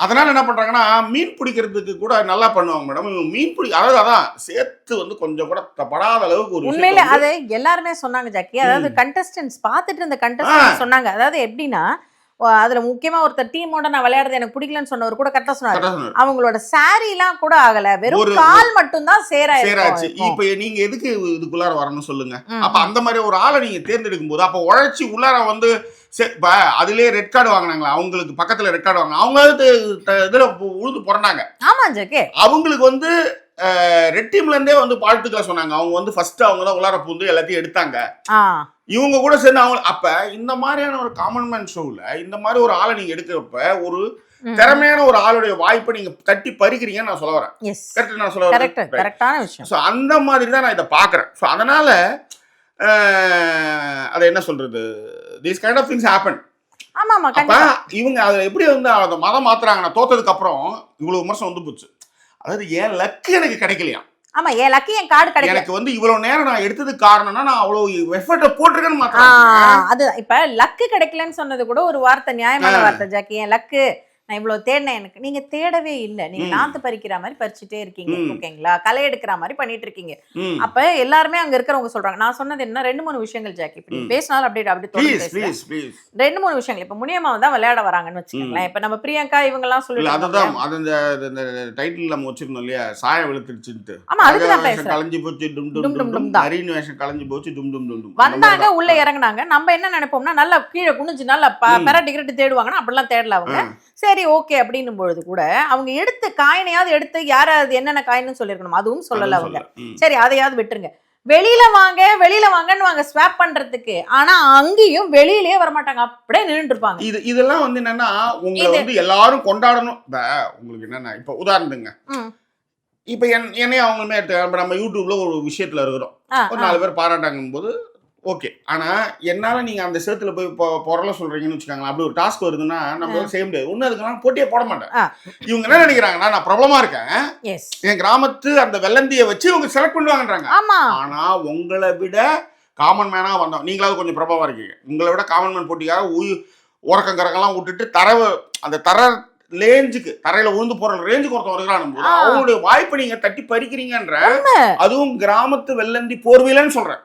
அதனால என்ன பண்றாங்கன்னா மீன் பிடிக்கிறதுக்கு கூட நல்லா பண்ணுவாங்க மேடம். மீன் பிடி அதான் சேர்த்து வந்து கொஞ்சம் கூட படாத அளவுக்கு ஒரு உண்மையில அது எல்லாருமே சொன்னாங்க ஜாக்கி. அதாவது கண்டஸ்டன்ஸ் பார்த்துட்டு இந்த கண்டஸ்டன்ஸ் சொன்னாங்க. அதாவது எப்படின்னா அதுல முக்கியமா ஒருத்தர் டீமோட நான் விளையாடுறது எனக்கு பிடிக்கலன்னு சொன்னவர் கூட கரெக்டா சொன்னாரு. அவங்களோட சாரி எல்லாம் கூட ஆகல, வெறும் கால் மட்டும் தான் சேராச்சு. இப்ப நீங்க எதுக்கு இதுக்குள்ளார வரணும்னு சொல்லுங்க. அப்ப அந்த மாதிரி ஒரு ஆளை நீங்க தேர்ந்தெடுக்கும் போது அப்ப உழைச்சி உள்ளார வந்து அதுலயே ரெட் கார்டு வாங்கினாங்களா, அவங்களுக்கு பக்கத்துல ரெட் கார்டு வாங்கினா அவங்க இதுல உழுது போறாங்க. ஆமா ஜாக்கி. அவங்களுக்கு வந்து ரெட் டீம்ல இருந்தே வந்து வாழ்த்துக்களை சொன்னாங்க. அவங்க வந்து ஃபர்ஸ்ட் அவங்க தான் உள்ளார பூந்து எல்லாத்தையும் எடுத்தாங்க. இவங்க கூட சேர்ந்து அவங்க அப்ப இந்த மாதிரியான ஒரு காமன் மேன் ஷோல இந்த மாதிரி ஒரு ஆளை நீங்க எடுக்கிறப்ப ஒரு திறமையான ஒரு ஆளுடைய வாய்ப்பை நீங்க தட்டி பறிக்கிறீங்கன்னு நான் சொல்ல வரேன். கரெக்ட் நான் சொல்ல வரேன். கரெக்டான விஷயம். ஸோ அந்த மாதிரி தான் நான் இதை பாக்குறேன். ஸோ அதனால அதை என்ன சொல்றது, these kind of things happen. அப்ப இவங்க அதை எப்படி வந்து அதை மதம் மாத்துறாங்க. நான் தோத்ததுக்கு அப்புறம் இவ்வளவு விமர்சனம் வந்து போச்சு. அதாவது ஏன் லக்கு எனக்கு கிடைக்கலையா, ஆமா என் லக்கி என் கார்டு கிடைக்கல, எனக்கு வந்து இவ்வளவு நேரம் நான் எடுத்ததுக்கு காரணம்னா நான் அவ்வளவு எஃபர்ட் போட்டிருக்கேன்னு மாத்திரம். அது இப்ப லக்கு கிடைக்கலன்னு சொன்னது கூட ஒரு வார்த்தை, நியாயமான வார்த்தை ஜாக்கி. என் லக்கு நான் இவ்வளவு தேடினேன், எனக்கு நீங்க தேடவே இல்லை, நீங்க நாத்து பறிக்கிற மாதிரி பறிச்சுட்டே இருக்கீங்க. ஓகேங்களா, களை எடுக்கிற மாதிரி பண்ணிட்டு இருக்கீங்க. அப்ப எல்லாருமே அங்க இருக்கிறவங்க சொல்றாங்க. நான் சொன்னது என்ன, 2-3 விஷயங்கள் ஜாக்கி. இப்ப நீங்க பேசினாலும் அப்படி தொடர்ந்து 2-3 விஷயங்கள். இப்ப முனியம்மா தான் விளையாட வராங்கன்னு வச்சுக்கோங்களேன். இப்ப நம்ம பிரியங்கா இவங்க எல்லாம் வச்சிருந்தோம் இல்லையா, சாய வெளுத்துருச்சுட்டு. ஆமா, அதுக்கு தான் பேசுறேன். கலஞ்சி போச்சு, டும் டும் டும் டும். ஹரின் வேஷம் கலஞ்சி போச்சு, டும் டும் டும் டும். வந்தாங்க, உள்ள இறங்குனாங்க. நம்ம என்ன நினைப்போம்னா, நல்லா கீழே குனிஞ்சு நல்லா பெரட்டி கிரட்டி தேடுவாங்கன்னா அப்படிலாம் தேடல அவங்க. சரி ஓகே அப்படின்னும் பொழுது கூட அவங்க எடுத்து காயினையாவது எடுத்து யாராவது என்னென்ன காயின்னு சொல்லிருக்கணும், அதுவும் சொல்லல அவங்க. சரி அதையாவது விட்டுருங்க. வெளியில வாங்கன்னு வாங்க ஸ்வாப் பண்றதுக்கு. ஆனா அங்கேயும் வெளியிலேயே வரமாட்டாங்க, அப்படியே நின்றுட்டு இருப்பாங்க. இதெல்லாம் வந்து என்னன்னா, உங்களை வந்து எல்லாரும் கொண்டாடணும். உங்களுக்கு என்னன்னா, இப்ப உதாரணத்துங்க, இப்ப என்னைய அவங்களுமே நம்ம யூடியூப்ல ஒரு விஷயத்துல இருக்கிறோம், ஒரு 4 பேர் பாராட்டாங்கும் போது ஓகே. ஆனா என்னால நீங்க அந்த சேத்துல போய் பொருளை சொல்றீங்கன்னு வச்சுக்காங்களா, அப்படி ஒரு டாஸ்க் வருதுன்னா நம்ம செய்ய முடியாது. ஒண்ணு அதுக்கெல்லாம் போட்டியே போட மாட்டேன். இவங்க என்ன நினைக்கிறாங்கன்னா, நான் பிரபலமா இருக்கேன், என் கிராமத்து அந்த வெள்ளந்தியை வச்சு இவங்க செலக்ட் பண்ணுவாங்கன்றாங்க. ஆனா உங்களை விட காமன் மேனா வந்தோம், நீங்களாவது கொஞ்சம் பிரபலமா இருக்கீங்க, உங்களை விட காமன் மேன் போட்டிக்காக உறக்கங்கரங்கெல்லாம் விட்டுட்டு அந்த லேஞ்சுக்கு தரையில உழுந்து போற ரேஞ்சுக்கு ஒருத்தன் வருகிறான், அவங்களுடைய வாய்ப்பை நீங்க தட்டி பறிக்கிறீங்கன்ற, அதுவும் கிராமத்து வெள்ளந்தி போர்வையிலன்னு சொல்றேன்.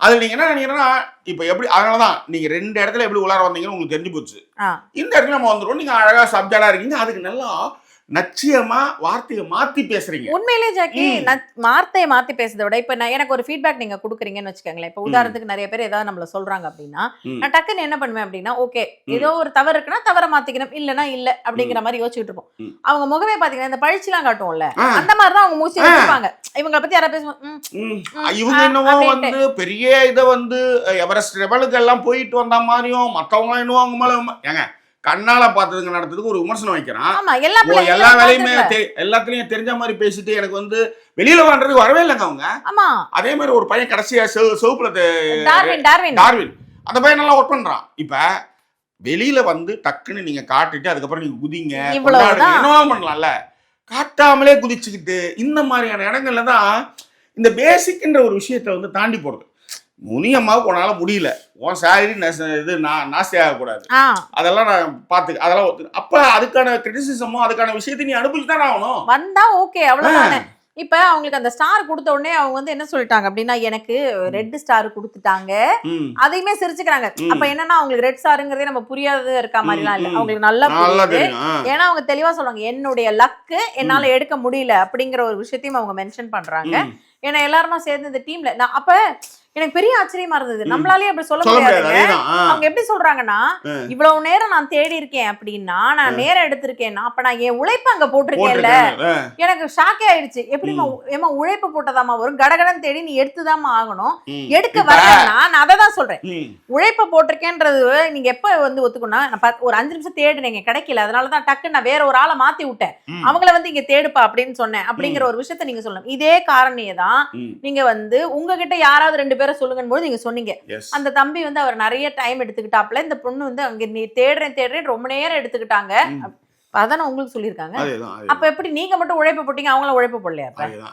அதுல நீங்க என்ன நினைக்கிறீங்கன்னா, இப்ப எப்படி, அதனாலதான் நீங்க 2 இடத்துல எப்படி உள்ளார வந்தீங்கன்னு உங்களுக்கு தெரிஞ்சு போச்சு. இந்த இடத்துல நம்ம வந்துடும், நீங்க அழகா சப்ஜெக்டா இருக்கீங்க, அதுக்கு நல்லா நச்சியமா வார்த்தையை மாத்தி பேசுறீங்க. உண்மையிலே ஜாக்கி, வார்த்தையை மாத்தி பேசுறதை விட இப்ப எனக்கு ஒரு ஃபீட்பேக் நீங்க கொடுக்குறீங்கன்னு வச்சுக்கோங்களேன். இப்ப உதாரணத்துக்கு நிறைய பேர் ஏதாவது நம்மள சொல்றாங்க அப்படின்னா, நான் டக்குன்னு என்ன பண்ணுவேன் அப்படின்னா, ஓகே ஏதோ ஒரு தவறு இருக்குன்னா தவற மாத்திக்கணும், இல்லன்னா இல்ல அப்படிங்கிற மாதிரி யோசிச்சுட்டு இருப்போம். அவங்க முகமே பாத்தீங்கன்னா இந்த பழிச்சுலாம் காட்டுவோம்ல, அந்த மாதிரிதான் அவங்க மூச்சு வச்சிருப்பாங்க. இவங்களை பத்தி யாராவது பேசுவாங்க, இவங்க என்னவோ வந்து பெரிய இதை வந்து எவரெஸ்ட் லெவலுக்கு எல்லாம் போயிட்டு வந்த மாதிரியும், மத்தவங்க என்னவோ அவங்க மேல ஏங்க கண்ணால பார்த்ததுங்க நடத்ததுக்கு ஒரு விமர்சனம் வைக்கிறான். எல்லா வேலையுமே எல்லாத்துலயும் தெரிஞ்ச மாதிரி பேசிட்டு எனக்கு வந்து வெளியில வாழ்றதுக்கு வரவே இல்லைங்க அவங்க. அதே மாதிரி ஒரு பையன் கடைசியா சிவப்புல டார்வின், அந்த பையன் நல்லா ஒர்க் பண்றான். இப்ப வெளியில வந்து டக்குன்னு நீங்க காட்டிட்டு அதுக்கப்புறம் நீங்க குதிங்க என்னவா பண்ணலாம்ல, காட்டாமலே குதிச்சுக்கிட்டு இந்த மாதிரியான இடங்கள்ல தான் இந்த பேசிக்ன்ற ஒரு விஷயத்த வந்து தாண்டி போடுது. முனியம்மாவுக்கு உன்னால முடியல, உன் சேலரி இது நாஸ்தி ஆகக்கூடாது, அதெல்லாம் நான் பார்த்து அதெல்லாம் அப்ப அதுக்கான கிரிட்டிசிசமோ அதுக்கான விஷயத்தை நீ அனுப்பிச்சு தானே ஆகணும். வந்தா ஓகே அவ்வளவுதானே. இப்ப அவங்களுக்கு அந்த ஸ்டார் கொடுத்த உடனே அவங்க வந்து என்ன சொல்லிட்டாங்க அப்படின்னா, எனக்கு ரெட் ஸ்டார் கொடுத்துட்டாங்க, அதையுமே சிரிச்சுக்கிறாங்க. அப்ப என்னன்னா அவங்களுக்கு ரெட் ஸ்டாருங்கிறதே நம்ம புரியாத இருக்க மாதிரிலாம் இல்ல, அவங்களுக்கு நல்லா புரியுது. ஏன்னா அவங்க தெளிவா சொல்றாங்க, என்னுடைய லக்கு என்னால எடுக்க முடியல அப்படிங்கிற ஒரு விஷயத்தையும் அவங்க மென்ஷன் பண்றாங்க. ஏன்னா எல்லாருமா சேர்ந்து இந்த டீம்ல அப்ப எனக்கு பெரிய ஆச்சரியமா இருந்தது, நம்மளாலே அப்படி சொல்ல முடியாது. அவங்க எப்படி சொல்றாங்கன்னா, இவ்வளவு நேரம் நான் தேடி இருக்கேன் அப்படின்னா, நான் நேரம் எடுத்திருக்கேன்னா, அப்ப நான் என் உழைப்பு அங்க போட்டிருக்கேன்ல. எனக்கு ஷாக்கே ஆயிடுச்சு. எப்படிமா உழைப்பு போட்டதாமா வரும், கடகடன் தேடி நீ எடுத்துதாமா ஆகணும், எடுக்க வரலன்னா நான் அதை தான் சொல்றேன். உழைப்ப போட்டிருக்கேன்றது நீங்க எப்ப வந்து ஒத்துக்கணும்னா, ஒரு 5 நிமிஷம் தேடுனீங்க கிடைக்கல, அதனாலதான் டக்கு நான் வேற ஒரு ஆளை மாத்தி விட்டேன், அவங்கள வந்து இங்க தேடுப்பா அப்படின்னு சொன்னேன் அப்படிங்கிற ஒரு விஷயத்த நீங்க சொல்லணும். இதே காரணியை தான் நீங்க வந்து உங்ககிட்ட யாராவது 2 பேரை சொல்லுங்கன்னு போது நீங்க சொன்னீங்க. அந்த தம்பி வந்து அவர் நிறைய டைம் எடுத்துக்கிட்டாப்ல, இந்த பொண்ணு வந்து அங்க நீ தேடுறேன் ரொம்ப நேரம் எடுத்துக்கிட்டாங்க, அதான உங்களுக்கு சொல்லியிருக்காங்க. அப்ப எப்படி நீங்க மட்டும் உழைப்பு போட்டீங்க, அவங்கள உழைப்பு போடலையா?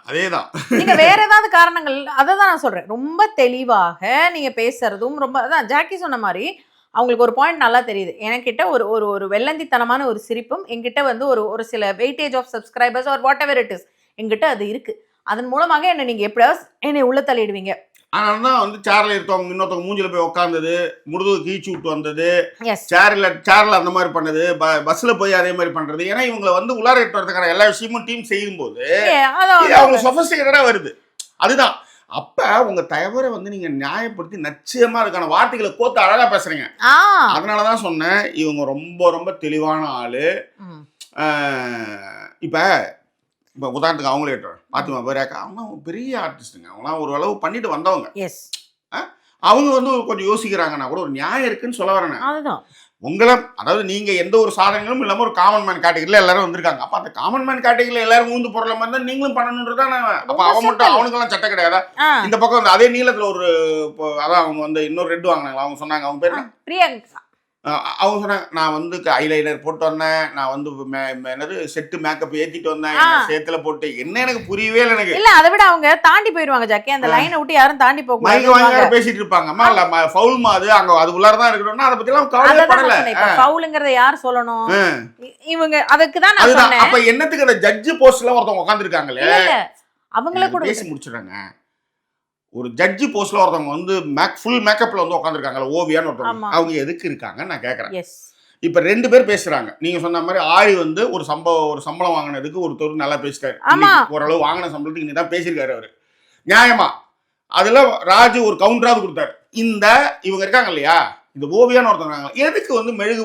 அதேதான். நீங்க வேற ஏதாவது காரணங்கள், அதை தான் நான் சொல்றேன். ரொம்ப தெளிவாக நீங்க பேசுறதும் ரொம்ப, அதான் ஜாக்கி சொன்ன மாதிரி அவங்களுக்கு ஒரு பாயிண்ட் நல்லா தெரியுது. என்கிட்ட ஒரு ஒரு வெள்ளந்தித்தனமான ஒரு சிரிப்பும், என்கிட்ட வந்து ஒரு சில weightage of subscribers or whatever it is, என்கிட்ட அது இருக்கு. அதன் மூலமாக என்ன நீங்க எப்படியாவது என்னை உள்ள தள்ளிடுவீங்க. அதனாலதான் வந்து சேர்ல இருக்கவங்க இன்னொருத்தவங்க மூஞ்சில போய் உட்கார்ந்தது, முடுது கீச்சு விட்டு வந்தது, சேர்ல அந்த மாதிரி பண்ணது, பஸ்ல போய் அதே மாதிரி பண்றது. ஏன்னா இவங்களை வந்து உள்ளார இட்டு வரதுக்கான எல்லா விஷயமும் டீம் செய்யும் போது அவங்க சொஃபிஸ்டிகேட்டடா வருது. அதுதான் அப்ப உங்க தவறை வந்து நீங்க நியாயப்படுத்தி நிச்சயமா அதுக்கான வார்த்தைகளை கோத்து அழகா பேசுறீங்க. அதனாலதான் சொன்னேன், இவங்க ரொம்ப ரொம்ப தெளிவான ஆளு. இப்ப உதாரணத்துக்கு அவங்களே பாத்திமா பேராக்கா, அவங்க பெரிய ஆர்டிஸ்டுங்க, அவங்களாம் ஒரு அளவு பண்ணிட்டு வந்தவங்க. அவங்க வந்து கொஞ்சம் யோசிக்கிறாங்கன்னா கூட ஒரு நியாயம் இருக்குன்னு சொல்ல வரேன். உங்களை அதாவது நீங்க எந்த ஒரு சாதனைகளும் இல்லாம ஒரு காமன் மேன் கேட்டகரியில எல்லாரும் வந்திருக்காங்க. அப்ப அந்த காமன் மேன் கேட்டகரியில எல்லாரும் ஊந்து பொருள மாதிரி தான் நீங்களும் பண்ணணுன்றதான். அப்ப அவன் மட்டும் அவனுக்கெல்லாம் சட்டை கிடையாதா? இந்த பக்கம் வந்து அதே நீளத்துல ஒரு அதான் அவங்க வந்து இன்னொரு ரெட் வாங்கினாங்களா, அவங்க சொன்னாங்க, அவங்க பேரு பிரியங்கா. அவங்க சொன்னாங்க, நான் வந்து ஐலைனர் போட்டு வந்தேன், நான் வந்து என்னது செட்டு மேக்கப் ஏத்திட்டு வந்தேன், சேத்துல போட்டு என்ன எனக்கு புரியவே இல்லை எனக்கு. இல்ல அதை விட அவங்க தாண்டி போயிருவாங்க ஜாக்கி, அந்த லைனை விட்டு யாரும் தாண்டி போக மைக் வாங்கி பேசிட்டு இருப்பாங்க. அம்மா இல்ல ஃபவுல்மா, அது அங்க அது உள்ளார தான் இருக்கணும்னா அதை பத்தி எல்லாம் கவலையே படல. ஃபவுலுங்கறத யார் சொல்லணும்? இவங்க அதுக்கு தான் நான் சொன்னேன். அப்ப என்னத்துக்கு அந்த ஜட்ஜ் போஸ்ட்ல ஒருத்தவங்க உட்கார்ந்திருக்காங்களே, அவங்கள கூட பேசி முடிச்சிடுறாங்க. ஒரு ஜட்ஜி போஸ்ட்ல ஒருத்தவங்க வந்து ஃபுல் மேக்கப்ல வந்து உட்காந்துருக்காங்க, ஓவியான்னு ஒருத்தவங்க, அவங்க எதுக்கு இருக்காங்க நான் கேட்கறேன். இப்ப 2 பேர் பேசுறாங்க. நீங்க சொன்ன மாதிரி ஆரி வந்து ஒரு சம்பளம் வாங்கினதுக்கு ஒருத்தர் நல்லா பேசிட்டாரு, ஓரளவு வாங்கின சம்பளத்துக்கு இன்னைக்கு பேசியிருக்காரு அவரு நியாயமா. அதுல ராஜு ஒரு கவுண்டராவது கொடுத்தாரு. இந்த இவங்க இருக்காங்க இல்லையா, இந்த ஓவியான்னு ஒருத்தவங்க எதுக்கு வந்து மெழுகு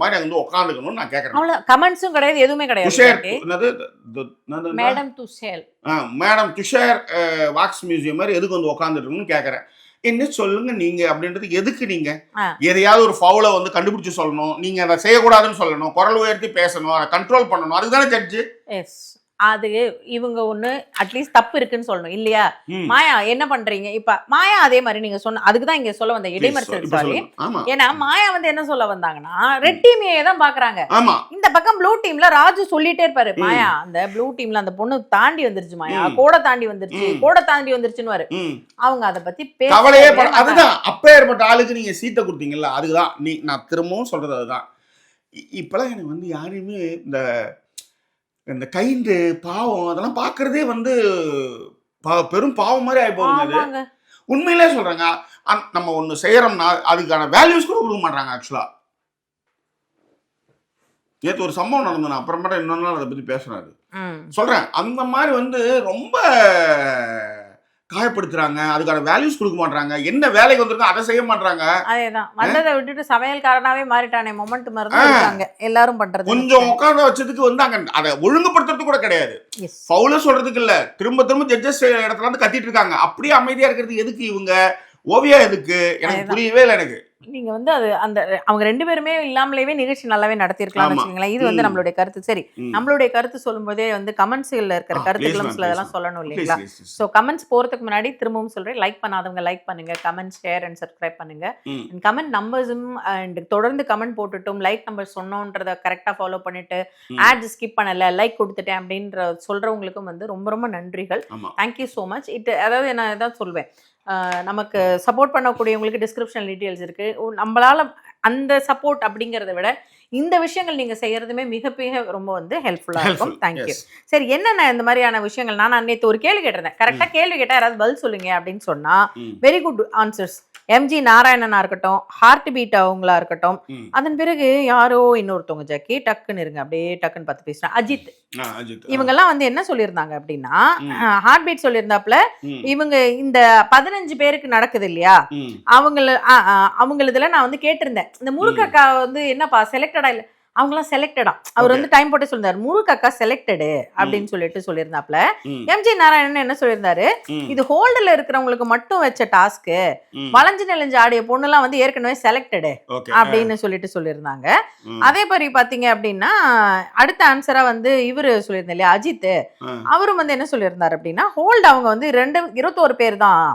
மாதிரி அங்க வந்து உட்காந்துக்கணும்னு நான் கேட்கறேன். கமெண்ட்ஸும் கிடையாது, எதுவுமே கிடையாது. மேடம் துஷார் வாக்ஸ் மியூசியம் மாதிரி எதுக்கு வந்து உட்காந்துருக்குன்னு கேட்கறேன். என்ன சொல்லுங்க நீங்க அப்படின்றது. எதுக்கு நீங்க எதையாவது ஒரு ஃபவுலை வந்து கண்டுபிடிச்சு சொல்லணும், நீங்க அதை செய்யக்கூடாதுன்னு சொல்லணும், குரல் உயர்த்தி பேசணும், அதை கண்ட்ரோல் பண்ணணும், அதுதானே ஜட்ஜு. அது இவங்க ஒண்ணு அட்லீஸ்ட் தப்பு இருக்குன்னு சொல்லணும் இல்லையா? மாயா என்ன பண்றீங்க இப்ப? மாயா அதே மாதிரி நீங்க சொன்ன அதுக்குதான் இங்க சொல்ல வந்த இடைமறிச்சல் சாரி. ஏன்னா மாயா வந்து என்ன சொல்ல வந்தாங்கன்னா ரெட் டீமையே தான் பாக்குறாங்க. இந்த பக்கம் ப்ளூ டீம்ல ராஜு சொல்லிட்டே இருப்பாரு, மாயா அந்த ப்ளூ டீம்ல அந்த பொண்ணு தாண்டி வந்துருச்சு, மாயா கோட தாண்டி வந்துருச்சுன்னு வாரு. அவங்க அதை பத்தி கவலையே பட. அதுதான் அப்பேற்பட்ட ஆளுக்கு நீங்க சீட்டை கொடுத்தீங்கல்ல, அதுதான் நான் திரும்பவும் சொல்றது. அதுதான் இப்பெல்லாம் எனக்கு வந்து யாரையுமே இந்த கைண்டு பாவம் அதெல்லாம் பார்க்கறதே வந்து பெரும் பாவம் மாதிரி ஆகி போகுது. உண்மையிலே சொல்றாங்க, நம்ம ஒன்று செய்யறோம்னா அதுக்கான வேல்யூஸ் கூட கொடுக்க மாட்டாங்க. ஆக்சுவலா நேற்று ஒரு சம்பவம் நடந்தது, நான் அப்புறமேட்டா இன்னொரு நாள் அதை பத்தி பேசுறாரு சொல்றேன். அந்த மாதிரி வந்து ரொம்ப காயப்படுத்துறாங்க, அதுக்கான வேல்யூஸ் கொடுக்க மாட்டாங்க, என்ன வேலைக்கு வந்திருக்கோம் அதை செய்ய மாட்டாங்க. அதேதான் வந்ததை விட்டுட்டு சமையல்காரனாவே மாறிட்டானே மொமெண்ட் மாதிரி எல்லாரும் பண்றது. கொஞ்சம் உட்கார்ந்து வச்சதுக்கு வந்து அங்க அதை ஒழுங்குபடுத்துறது கூட கிடையாது, ஃபவுல சொல்றதுக்கு இல்ல, திரும்ப திரும்ப ஜட்ஜஸ் இடத்துல வந்து கத்திட்டு இருக்காங்க. அப்படியே அமைதியா இருக்கிறது எதுக்கு? இவங்க ஓவியா எதுக்கு எனக்கு புரியவே இல்லை எனக்கு. நீங்க வந்து அது அந்த அவங்க 2 பேருமே இல்லாமலேயே நிகழ்ச்சி நல்லாவே நடத்திருக்கலாம்னு வச்சுக்கோங்களேன். இது வந்து நம்மளுடைய கருத்து. சரி, நம்மளுடைய கருத்து சொல்லும் போதே வந்து கமெண்ட்ஸ்ல இருக்கிற கருத்துக்களும் சில இதெல்லாம் சொல்லணும் இல்லைங்களா? ஸோ கமெண்ட்ஸ் போறதுக்கு முன்னாடி திரும்பவும் சொல்றேன், லைக் பண்ணாதவங்க லைக் பண்ணுங்க, கமெண்ட் ஷேர் அண்ட் சப்ஸ்கிரைப் பண்ணுங்க. கமெண்ட் நம்பர்ஸும் அண்ட் தொடர்ந்து கமெண்ட் போட்டுட்டும் லைக் நம்பர் சொன்னோன்றதை கரெக்டா ஃபாலோ பண்ணிட்டு ஆட் ஸ்கிப் பண்ணல லைக் கொடுத்துட்டேன் அப்படின்ற சொல்றவங்களுக்கும் வந்து ரொம்ப ரொம்ப நன்றிகள். Thank you so much. அதாவது நான் இதான் சொல்வேன், நமக்கு சப்போர்ட் பண்ணக்கூடியவங்களுக்கு டிஸ்கிரிப்ஷன் டீட்டெயில்ஸ் இருக்கு. நம்மளால அந்த சப்போர்ட் அப்படிங்கறத விட இந்த விஷயங்கள் நீங்க செய்யறதுமே மிக மிக ரொம்ப வந்து ஹெல்ப்ஃபுல்லா இருக்கும். தேங்க்யூ. சரி, என்னென்ன இந்த மாதிரியான விஷயங்கள் நான் நேற்று ஒரு கேள்வி கேட்டிருந்தேன், கரெக்டா கேள்வி கேட்டா யாராவது பதில் சொல்லுங்க அப்படின்னு சொன்னா வெரி குட் ஆன்சர்ஸ். எம்ஜி நாராயணனா இருக்கட்டும், ஹார்ட் பீட் அவங்களா இருக்கட்டும், அதன் பிறகு யாரோ இன்னொருத்தவங்க ஜாக்கி டக்குன்னு இருங்க அப்படியே டக்குன்னு பார்த்து பேசுறேன், அஜித், இவங்க எல்லாம் வந்து என்ன சொல்லியிருந்தாங்க அப்படின்னா ஹார்ட் பீட் சொல்லியிருந்தாப்புல இவங்க இந்த 15 பேருக்கு நடக்குது இல்லையா, அவங்களதுல நான் வந்து கேட்டிருந்தேன், இந்த முருகக்கா வந்து என்னப்பா செலக்டடா இல்ல, அவங்களாம் செலக்டடா, அவர் வந்து டைம் போட்டு சொல்லிருந்தாரு முருகக்கா செலக்டடு அப்படின்னு சொல்லிட்டு சொல்லியிருந்தாப்ல. எம்ஜி நாராயணன் என்ன சொல்லியிருந்தாரு, இது ஹோல்டர்ல இருக்கிறவங்களுக்கு மட்டும் வச்ச டாஸ்க், வளைஞ்சு நெளிஞ்சு ஆடிய பொண்ணுலாம் வந்து ஏற்கனவே செலக்டடு அப்படின்னு சொல்லியிருந்தாங்க. அதே மாதிரி பாத்தீங்க அப்படின்னா அடுத்த ஆன்சரா வந்து இவரு சொல்லியிருந்தா இல்லையா அஜித், அவரும் வந்து என்ன சொல்லியிருந்தாரு அப்படின்னா ஹோல்டு அவங்க வந்து 21 பேர் தான்,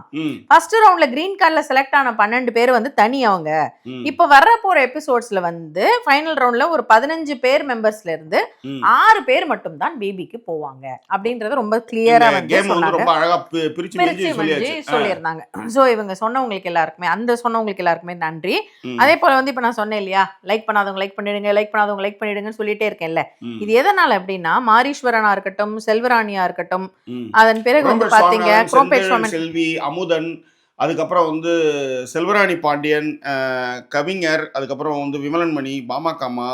ஃபர்ஸ்ட் ரவுண்ட்ல கிரீன் கார்ட்ல செலக்ட் ஆன 12 பேர் வந்து தனி. அவங்க இப்ப வர போற எபிசோட்ஸ்ல வந்து ஃபைனல் ரவுண்ட்ல ஒரு 15 பேர் மெம்பர்ஸ்ல இருந்து 6 பேர் மட்டும் தான் பேபிக்கு போவாங்க அப்படின்றத ரொம்ப கிளியரா வந்து சொல்லியிருந்தாங்க. சோ இவங்க சொன்னவங்களுக்கு எல்லாருக்குமே நன்றி. அதே போல வந்து இப்ப நான் சொன்னேன் இல்லையா, லைக் பண்ணாதவங்க லைக் பண்ணிடுங்க, லைக் பண்ணாதவங்க லைக் பண்ணிடுங்கன்னு சொல்லிட்டே இருக்கேன்ல. இது எதனால அப்படின்னா மாரீஸ்வரனா இருக்கட்டும், செல்வராணியா இருக்கட்டும், அதன் பிறகு வந்து பாத்தீங்க குரோம்பேஸ்வரன், செல்வி, அமுதன், அதுக்கப்புறம் வந்து செல்வராணி பாண்டியன், கவிஞர், அதுக்கப்புறம் வந்து விமலன்மணி, பாமகமா,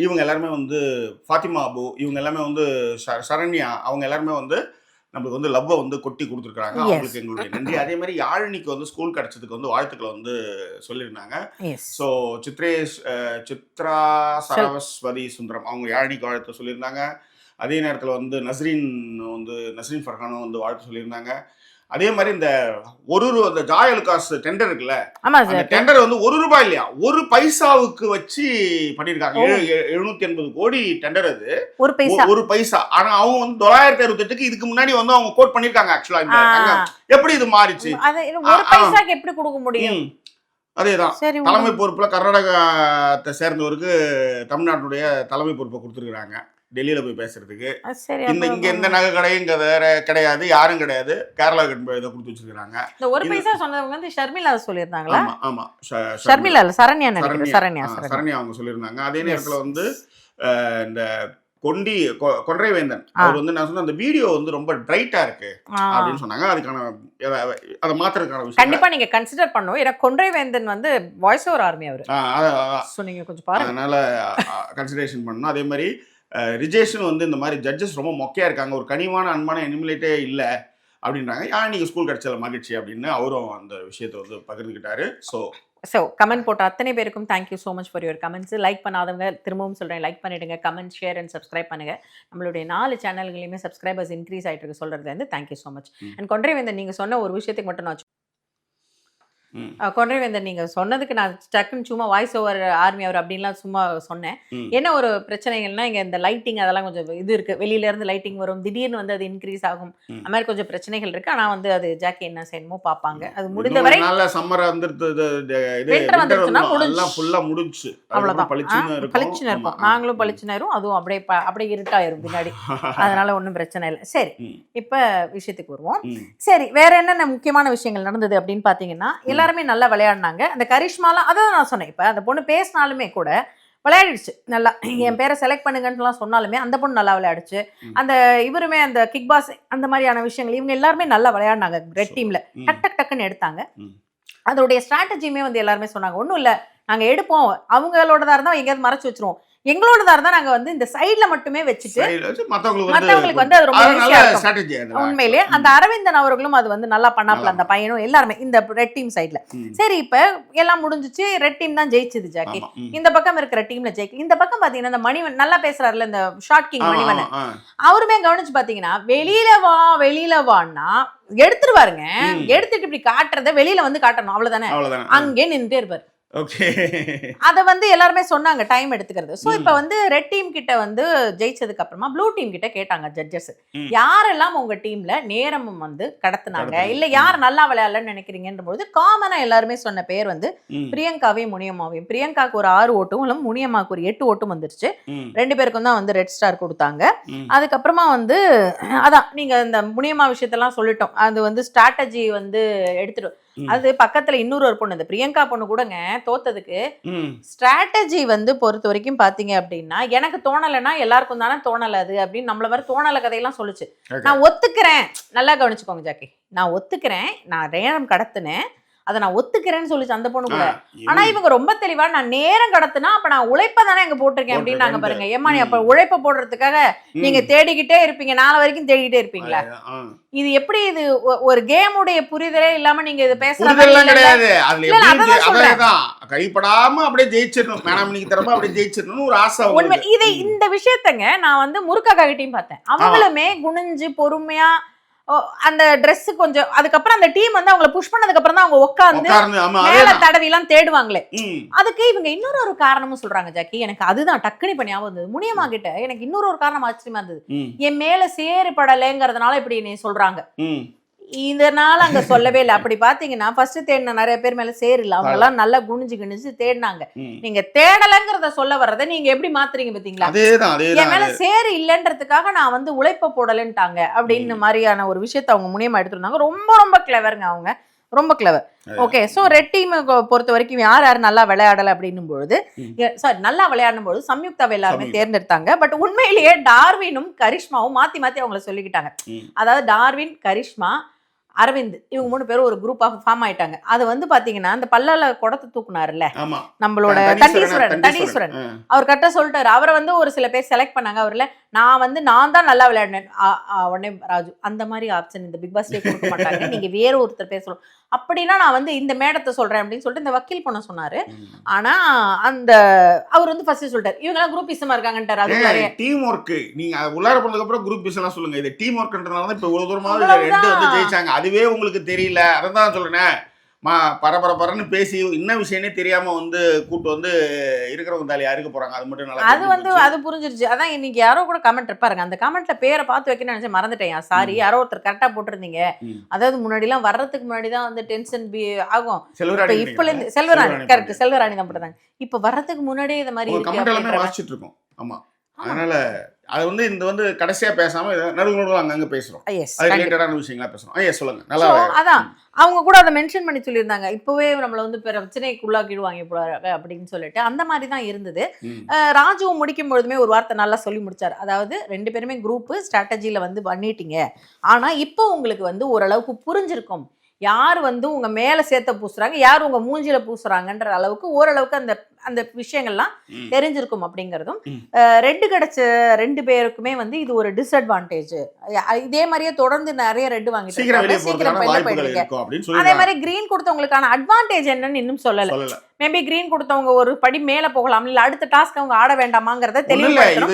இவங்க எல்லாருமே வந்து ஃபாத்திமா அபு, இவங்க எல்லாமே வந்து சரண்யா, அவங்க எல்லாருமே வந்து நம்மளுக்கு வந்து லவ்வை வந்து கொட்டி கொடுத்துருக்காங்க. அவங்களுக்கு எங்களுடைய நன்றி. அதே மாதிரி யாழினிக்கு வந்து ஸ்கூல் கிடைச்சதுக்கு வந்து வாழ்த்துக்களை வந்து சொல்லியிருந்தாங்க. ஸோ சித்ரா சரஸ்வதி சுந்தரம் அவங்க யாழினிக்கு வாழ்த்து சொல்லியிருந்தாங்க. அதே நேரத்தில் வந்து நஸ்ரீன் ஃபர்ஹானும் வந்து வாழ்த்து சொல்லியிருந்தாங்க. அதே மாதிரி இந்த அந்த ஜாய் அலுகாஸ் டெண்டர் இருக்குல்ல, அந்த டெண்டர் வந்து ₹1 இல்லையா, 1 பைசாவுக்கு வச்சு பண்ணிருக்காங்க. 780 கோடி டெண்டர், அது 1 பைசா. ஆனா அவங்க வந்து 968க்கு இதுக்கு முன்னாடி வந்து அவங்க கோட் பண்ணிருக்காங்க. ஆக்சுவலா எப்படி இது மாறிச்சு, 1 பைசாக்கு எப்படி கொடுக்க முடியும்? அதேதான். சரி தலைமை பொறுப்புல கர்நாடகத்தை சேர்ந்தவருக்கு தமிழ்நாட்டுடைய தலைமை பொறுப்பை கொடுத்துருக்காங்க டெல்லியில போய் பேசுறதுக்கு. சரி இங்க எந்த நகை கடையும் கிடையாது, யாரும் கிடையாது. கேரளா இதை கொடுத்து வச்சிருக்காங்க. இந்த ஒரு பைசா சொன்னவங்க வந்து ஷர்மிளா சொல்லியிருந்தாங்களா? ஆமா ஆமா, ஷர்மிளா இல்ல சரண்யா நினைக்கிறேன். சரண்யா அவங்க சொல்லியிருந்தாங்க. அதே நேரத்துல வந்து இந்த கொன்றைவேந்தன் அவர் வந்து நான் சொன்ன அந்த வீடியோ வந்து ரொம்ப பிரைட்டா இருக்கு அப்படின்னு சொன்னாங்க. அதுக்கான அதை மாத்துறதுக்கான விஷயம் கண்டிப்பா நீங்க கன்சிடர் பண்ணுவோம். ஏன்னா கொன்றைவேந்தன் வந்து வாய்ஸ் ஓவர் ஆர்மி அவரு. சொன்னீங்க கொஞ்சம் பாருங்க. அதனால கன்சிடரேஷன் பண்ணணும். அதே மாதிரி ரிஜேஷன் வந்து இந்த மாதிரி ஜட்ஜஸ் ரொம்ப மொக்கையா இருக்காங்க, ஒரு கனிவான அன்பான எனிமிலேட்டே இல்லை அப்படின்றாங்க. நீங்க ஸ்கூல் கிடைச்சல மகிழ்ச்சி அப்படின்னு அவரும் அந்த விஷயத்தை வந்து பகிர்ந்துக்கிட்டாரு. ஸோ கமெண்ட் போட்ட அத்தனை பேருக்கும் thank you so much for your comments. Like பண்ணாதவங்க திரும்பவும் சொல்கிறேன், லைக் பண்ணிவிடுங்க, கமெண்ட், ஷேர் அண்ட் சப்ஸ்கிரைப் பண்ணுங்கள். நம்மளுடைய 4 சேனல்களையுமே சப்ஸ்கிரைபர்ஸ் இன்க்ரீஸ் ஆகிட்டு இருக்கு சொல்கிறது வந்து thank you so much. And Konraivendhan நீங்கள் சொன்ன ஒரு விஷயத்துக்கு மட்டும் நான் கொன்றைவேந்தன் நீங்கள் சொன்னதுக்கு நான் டக்குன்னு சும்மா வாய்ஸ் ஓவர் ஆர்மி அவர் அப்படின்லாம் சும்மா சொன்னேன். என்ன ஒரு பிரச்சனைகள்னா இங்கே இந்த லைட்டிங் அதெல்லாம் கொஞ்சம் இது இருக்குது. வெளியிலேருந்து லைட்டிங் வரும், திடீர்னு வந்து அது இன்க்ரீஸ் ஆகும், அது மாதிரி கொஞ்சம் பிரச்சனைகள் இருக்குது. ஆனால் வந்து அது ஜாக்கி என்ன செய்யணுமோ பார்ப்பாங்க. அது முடிந்த வரை சம்மர் முடிஞ்சு அவ்வளோதான், பளிச்சுன்னு இருக்கும். நாங்களும் பளிச்சுன்னு இருக்கும், அதுவும் அப்படியே இருட்டாயிரும் பின்னாடி. அதனால ஒன்றும் பிரச்சனை இல்லை. சரி, இப்போ விஷயத்துக்கு வருவோம். சரி, வேற என்னென்ன முக்கியமான விஷயங்கள் நடந்தது அப்படின்னு பார்த்தீங்கன்னா, எல்லாருமே நல்லா விளையாடினாங்க. அந்த கரிஷ்மாலாம் அதான் நான் சொன்னேன். இப்போ அந்த பொண்ணு பேசினாலுமே கூட விளையாடிடுச்சு நல்லா. என் பேரை செலக்ட் பண்ணுங்கன்னு சொன்னாலுமே அந்த பொண்ணு நல்லா விளையாடுச்சு. அந்த இவருமே அந்த கிக் பாஸ் அந்த மாதிரியான விஷயங்கள் இவங்க எல்லாருமே நல்லா விளையாடினாங்க. ரெட் டீம்ல டக்குன்னு எடுத்தாங்க. அதோடைய ஸ்ட்ராட்டஜியுமே வந்து எல்லாருமே சொன்னாங்க, ஒன்றும் இல்லை நாங்கள் எடுப்போம், அவங்களோடதா இருந்தால் எங்கேயாவது மறைச்சு வச்சிருவோம், எங்களோடதா இருந்தா நாங்க வந்து இந்த சைடுல மட்டுமே வச்சுட்டு மத்தவங்களுக்கு வந்து அது ரொம்ப ஈஸியா இருக்கும். உண்மையிலேயே அந்த அரவிந்தன் அவர்களும் அது வந்து நல்லா பண்ணாப்ல, அந்த பையனும் எல்லாருமே இந்த ரெட் டீம் சைடுல. சரி, இப்ப எல்லாம் முடிஞ்சிச்சு, ரெட் டீம் தான் ஜெயிச்சது ஜாக்கி. இந்த பக்கம் இருக்கிற டீம்ல ஜெயிக்கு. இந்த பக்கம் பாத்தீங்கன்னா இந்த மணிவன் நல்லா பேசுறாருல, இந்த ஷார்ட் கிங் மணிவன், அவருமே கவனிச்சு பாத்தீங்கன்னா வெளியில வான்னா எடுத்துருவாருங்க. எடுத்துட்டு இப்படி காட்டுறத வெளியில வந்து காட்டணும், அவ்வளவுதானே. அங்கே நின்றுட்டே இருப்பாரு. அத வந்து எல்லாருமே சொன்னாங்க டைம் எடுத்துக்கிறது. சோ இப்ப வந்து ரெட் டீம் கிட்ட வந்து ஜெயிச்சதுக்கு அப்புறமா ப்ளூ டீம் கிட்ட கேட்டாங்க ஜட்ஜஸ், யாரெல்லாம் உங்க டீம்ல நேரமும் வந்து கடத்துனாங்க, இல்ல யார் நல்லா விளையாடலன்னு நினைக்கிறீங்கன்ற போது காமனா எல்லாருமே சொன்ன பேர் வந்து பிரியங்காவையும் முனியம்மாவையும். பிரியங்காக்கு ஒரு 6 ஓட்டும், முனியம்மாக்கு ஒரு 8 ஓட்டும் வந்துருச்சு. 2 பேருக்கும் தான் வந்து ரெட் ஸ்டார் கொடுத்தாங்க. அதுக்கப்புறமா வந்து அதான் நீங்க இந்த முனியம்மா விஷயத்தெல்லாம் சொல்லிட்டோம். அது வந்து ஸ்ட்ராட்டஜி வந்து எடுத்துட்டு, அது பக்கத்துல இன்னொரு பொண்ணு, இந்த பிரியங்கா பொண்ணு கூடங்க தோத்ததுக்கு ஸ்ட்ராட்டஜி வந்து பொறுத்த வரைக்கும் பாத்தீங்க அப்படின்னா, எனக்கு தோணலைன்னா எல்லாருக்கும் தானே தோணலை அது அப்படின்னு நம்மள மாதிரி தோணலை கதையெல்லாம் சொல்லுச்சு. நான் ஒத்துக்கிறேன், நல்லா கவனிச்சுக்கோங்க ஜாக்கி, நான் ஒத்துக்கிறேன், நான் நேரம் கடத்தினேன், அதை நான் ஒத்துக்கிறேன்னு சொல்லிச்சு அந்த பொண்ணு கூட. ஆனா இவங்க ரொம்ப தெளிவா, நான் நேரம் கடத்தினா அப்ப நான் உழைப்ப தானே அங்க போட்டிருக்கேன் அப்படின்னு நாங்க பாருங்க. ஏமா நீ அப்ப உழைப்ப போடுறதுக்காக நீங்க தேடிக்கிட்டே இருப்பீங்க, நாளை வரைக்கும் தேடிக்கிட்டே இருப்பீங்களா? இது எப்படி, இது ஒரு கேமுடைய புரிதலே இல்லாம நீங்க இது பேசுறது கிடையாது. கைப்படாம அப்படியே ஜெயிச்சிடணும், மேனாமணிக்கு தரமா அப்படியே ஜெயிச்சிடணும் ஒரு ஆசை உண்மை. இதை இந்த விஷயத்தங்க நான் வந்து முருகா கிட்டையும் பார்த்தேன். அவங்களுமே குனிஞ்சு பொறுமையா அந்த ட்ரெஸ் கொஞ்சம், அதுக்கப்புறம் அந்த டீம் வந்து அவங்களை புஷ் பண்ணதுக்கு அப்புறம் தான் அவங்க உட்கார்ந்து மேல தடவி எல்லாம் தேடுவாங்களே. அதுக்கு இவங்க இன்னொரு காரணமும் சொல்றாங்க ஜாக்கி. எனக்கு அதுதான் டக்குனி பண்ணி ஞாபகம் வந்தது. முனியம்மா கிட்ட எனக்கு இன்னொரு காரணம் ஆச்சரியமா இருந்தது. என் மேல சேறு படலைங்கிறதுனால இப்படி நீ சொல்றாங்க, இதனால அங்க சொல்லவே இல்லை. அப்படி பாத்தீங்கன்னா ஃபர்ஸ்ட் தேடின நிறைய பேர் மேல சேர் இல்ல, அவங்க எல்லாம் நல்லா குனிஞ்சு தேடினாங்க. நீங்க தேடலைங்கிறத சொல்ல வர்றதை நீங்க எப்படி மாத்துறீங்க பாத்தீங்களா? என் மேல சேரு இல்லைன்றதுக்காக நான் வந்து உழைப்ப போடலன்ட்டாங்க அப்படின்னு மாதிரியான ஒரு விஷயத்த அவங்க முனியமா எடுத்துருந்தாங்க. ரொம்ப ரொம்ப கிளவருங்க, அவங்க ரொம்ப clever. Okay, so red team பொறுத்த வரைக்கும் யார் நல்லா விளையாடலை அப்படின்னும் பொழுது, சாரி நல்லா விளையாடும் பொழுது சம்யுக்தாவை எல்லாருமே தேர்ந்தெடுத்தாங்க. பட் உண்மையிலேயே டார்வினும் கரிஷ்மாவும் மாத்தி அவங்கள சொல்லிக்கிட்டாங்க. அதாவது டார்வின், கரிஷ்மா, அரவிந்த், இவங்க 3 பேரும் ஒரு குரூப் ஆஃப் ஃபார்ம் ஆயிட்டாங்க. அது வந்து பாத்தீங்கன்னா இந்த பல்லால குடத்தை தூக்குனாருல்ல நம்மளோட தண்டீஸ்வரன், அவர் கரெக்டா சொல்லிட்டாரு. அவரை வந்து ஒரு சில பேர் செலக்ட் பண்ணாங்க. அவர்ல நான் தான் நல்லா விளையாடினேன். உடனே ராஜு, அந்த மாதிரி ஆப்ஷன் இந்த பிக் பாஸ்லயே கொடுக்க மாட்டாங்க, நீங்க வேற ஒருத்தர் பேர் சொல்லணும் அப்படின்னா நான் வந்து இந்த மேடத்தை சொல்றேன் அப்படின்னு சொல்லிட்டு இந்த வக்கீல் பொண்ண சொன்னாரு. ஆனா அந்த அவர் வந்து ஃபர்ஸ்ட் சொல்லிட்டாரு, இவங்க எல்லாம் குரூப்பிசமா இருக்காங்கன்றாரு. அது டீம் ஒர்க். நீங்க உள்ளார போனதுக்கு அப்புறம் குரூப்பிசம் எல்லாம் சொல்லுங்க, இது டீம் ஒர்க்ன்றதால தான் இப்ப இவ்வளவு தூரமா ரெண்டு வந்து ஜெயிச்சாங்க. அதுவே உங்களுக்கு தெரியல, அதான் சொல்றேன். பரபரன்னு பேசி என்ன விஷயமே தெரியாம வந்து கூட்டு வந்து இருக்கிறவங்க தாலி அறுக்க போறாங்க. அது மட்டும் நல்லா அது வந்து அது புரிஞ்சிருச்சு. அதான் இன்னைக்கு யாரோ கூட கமெண்ட் பாருங்க. அந்த கமெண்ட்ல பேரை பார்த்து வைக்கணும்னு நினைச்சேன், மறந்துட்டேன். சாரி, யாரோ ஒருத்தர் கரெக்டா போட்டிருந்தீங்க. அதாவது முன்னாடிலாம் வர்றதுக்கு முன்னாடி தான் வந்து டென்ஷன் ஆகும். இப்ப இருந்து செல்வராணி, கரெக்ட், செல்வராணி தான் போட்டாங்க. இப்ப வர்றதுக்கு முன்னாடியே இந்த மாதிரி இருக்கு வாசிச்சுட்டு இருக்கோம். ஆமா, அதனால அது வந்து இந்த வந்து கடைசியா பேசாம நடுவுல அங்கங்க பேசுறோம். அது ரிலேட்டடான விஷயங்களா பேசுறோம். சொல்லுங்க. நல்லா அதான் அவங்க கூட அதை மென்ஷன் பண்ணி சொல்லியிருந்தாங்க. இப்பவே நம்மள வந்து பிரச்சனைக்கு உள்ளாக்கிடுவாங்க போறாங்க அப்படின்னு சொல்லிட்டு அந்த மாதிரி தான் இருந்தது. ராஜுவும் முடிக்கும் பொழுதுமே ஒரு வார்த்தை நல்லா சொல்லி முடிச்சார். அதாவது 2 பேருமே குரூப் ஸ்ட்ராட்டஜில வந்து பண்ணிட்டீங்க. ஆனா இப்போ உங்களுக்கு வந்து ஓரளவுக்கு புரிஞ்சிருக்கும் யார் வந்து உங்க மேல சேர்த்த பூசுறாங்க, யார் உங்க மூஞ்சில பூசுறாங்கன்ற அளவுக்கு ஓரளவுக்கு அந்த அந்த விஷயங்கள்லாம் தெரிஞ்சிருக்கும் அப்படிங்கிறதும். ரெட் கிடைச்ச 2 பேருக்குமே வந்து இது ஒரு டிஸ்அட்வான்டேஜ். இதே மாதிரியே தொடர்ந்து நிறைய ரெட் வாங்கிட்டு சீக்கிரம் வெளில போயிடுங்க. அதே மாதிரி கிரீன் கொடுத்தவங்களுக்கான அட்வான்டேஜ் என்னன்னு இன்னும் சொல்லல. மேபி கிரீன் கொடுத்தவங்க ஒரு படி மேல போகலாம், இல்ல அடுத்த டாஸ்க் அவங்க ஆட வேண்டாமாங்கிறத தெளிவுபடுத்தணும்.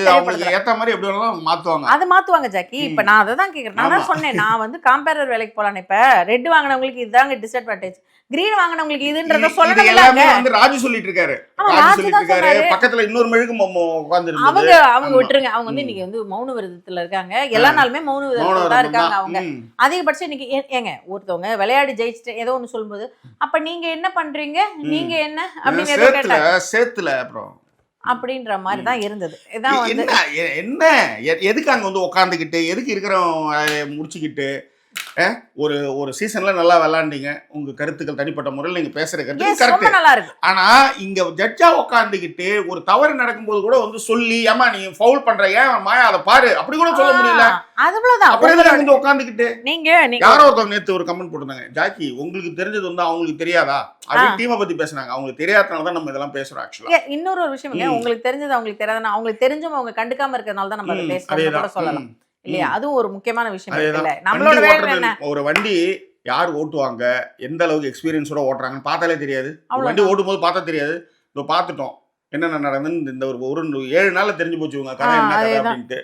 அது மாத்துவாங்க ஜாக்கி. இப்ப நான் அதை தான் கேக்குறேன். நான் தான் சொன்னேன், நான் வந்து காம்பேரர் வேலைக்கு போலாம். இப்ப ரெட் வாங்கினவங்களுக்கு இதுதாங்க டிஸ்அட்வான்டேஜ், கிரீன் வாங்கினவங்களுக்கு இதுன்றத சொல்லணும். ராஜு சொல்லிட்டு இருக்காரு. பக்கத்துல இன்னொரு மெழுகு அவங்க விட்டுருங்க. அவங்க வந்து இன்னைக்கு வந்து மௌன விரதத்துல இருக்காங்க. எல்லா நாளுமே மௌன விரதத்துல தான் இருக்காங்க. அவங்க அதிகபட்சம் இன்னைக்கு ஏங்க ஒருத்தவங்க விளையாடி ஜெயிச்சுட்டு ஏதோ ஒண்ணு சொல்லும்போது, அப்ப நீங்க என்ன பண்றீங்க, நீங்க என்ன அப்படின்னு சேர்த்துல அப்புறம் அப்படின்ற மாதிரி தான் இருந்தது. இதான் வந்து என்ன எதுக்கு அங்க வந்து உட்காந்துக்கிட்டு எதுக்கு இருக்கிறவங்க முடிச்சுக்கிட்டு ஒரு ஒரு சீசன்ல நல்லா விளையாண்டீங்க. உங்க கருத்துக்கள் தனிப்பட்ட முறையில் நீங்க பேசுற கருத்து கரெக்ட் நல்லா இருக்கு. ஆனா இங்க ஜட்ஜா உட்காந்துக்கிட்டு ஒரு தவறு நடக்கும்போது கூட வந்து சொல்லி, ஏமா நீ ஃபவுல் பண்ற, ஏன் மாயா அதை பாரு, அப்படி கூட சொல்ல முடியல. அதுதான் அப்படியே உட்காந்துக்கிட்டு நீங்க யாரோ ஒருத்தவங்க நேத்து ஒரு கமெண்ட் போட்டிருந்தாங்க, ஜாக்கி உங்களுக்கு தெரிஞ்சது வந்து அவங்களுக்கு தெரியாதா அப்படின்னு டீமை பத்தி பேசினாங்க. அவங்களுக்கு தெரியாதனால தான் நம்ம இதெல்லாம் பேசுறோம். ஆக்சுவலா இன்னொரு ஒரு விஷயம், உங்களுக்கு தெரிஞ்சது அவங்களுக்கு தெரியாதுன்னா அவங்களுக்கு தெரிஞ்சும் அவங்க கண்டுக்காம இருக்கிறதுனால தான் நம்ம அதை பேசுறோம் கூட சொல்லலாம் இல்லையா? அதுவும் ஒரு முக்கியமான விஷயம் இல்ல. நம்மளோட வேலை என்ன? ஒரு வண்டி யார் ஓட்டுவாங்க, எந்த அளவுக்கு எக்ஸ்பீரியன்ஸோட ஓட்டுறாங்கன்னு பார்த்தாலே தெரியாது. வண்டி ஓட்டும் போது பார்த்தா தெரியாது. இப்போ பார்த்துட்டோம் என்னென்ன நடந்ததுன்னு. இந்த ஒரு 7 நாள்ல தெரிஞ்சு போச்சு இவங்க கதை என்ன கதை அப்படின்ட்டு.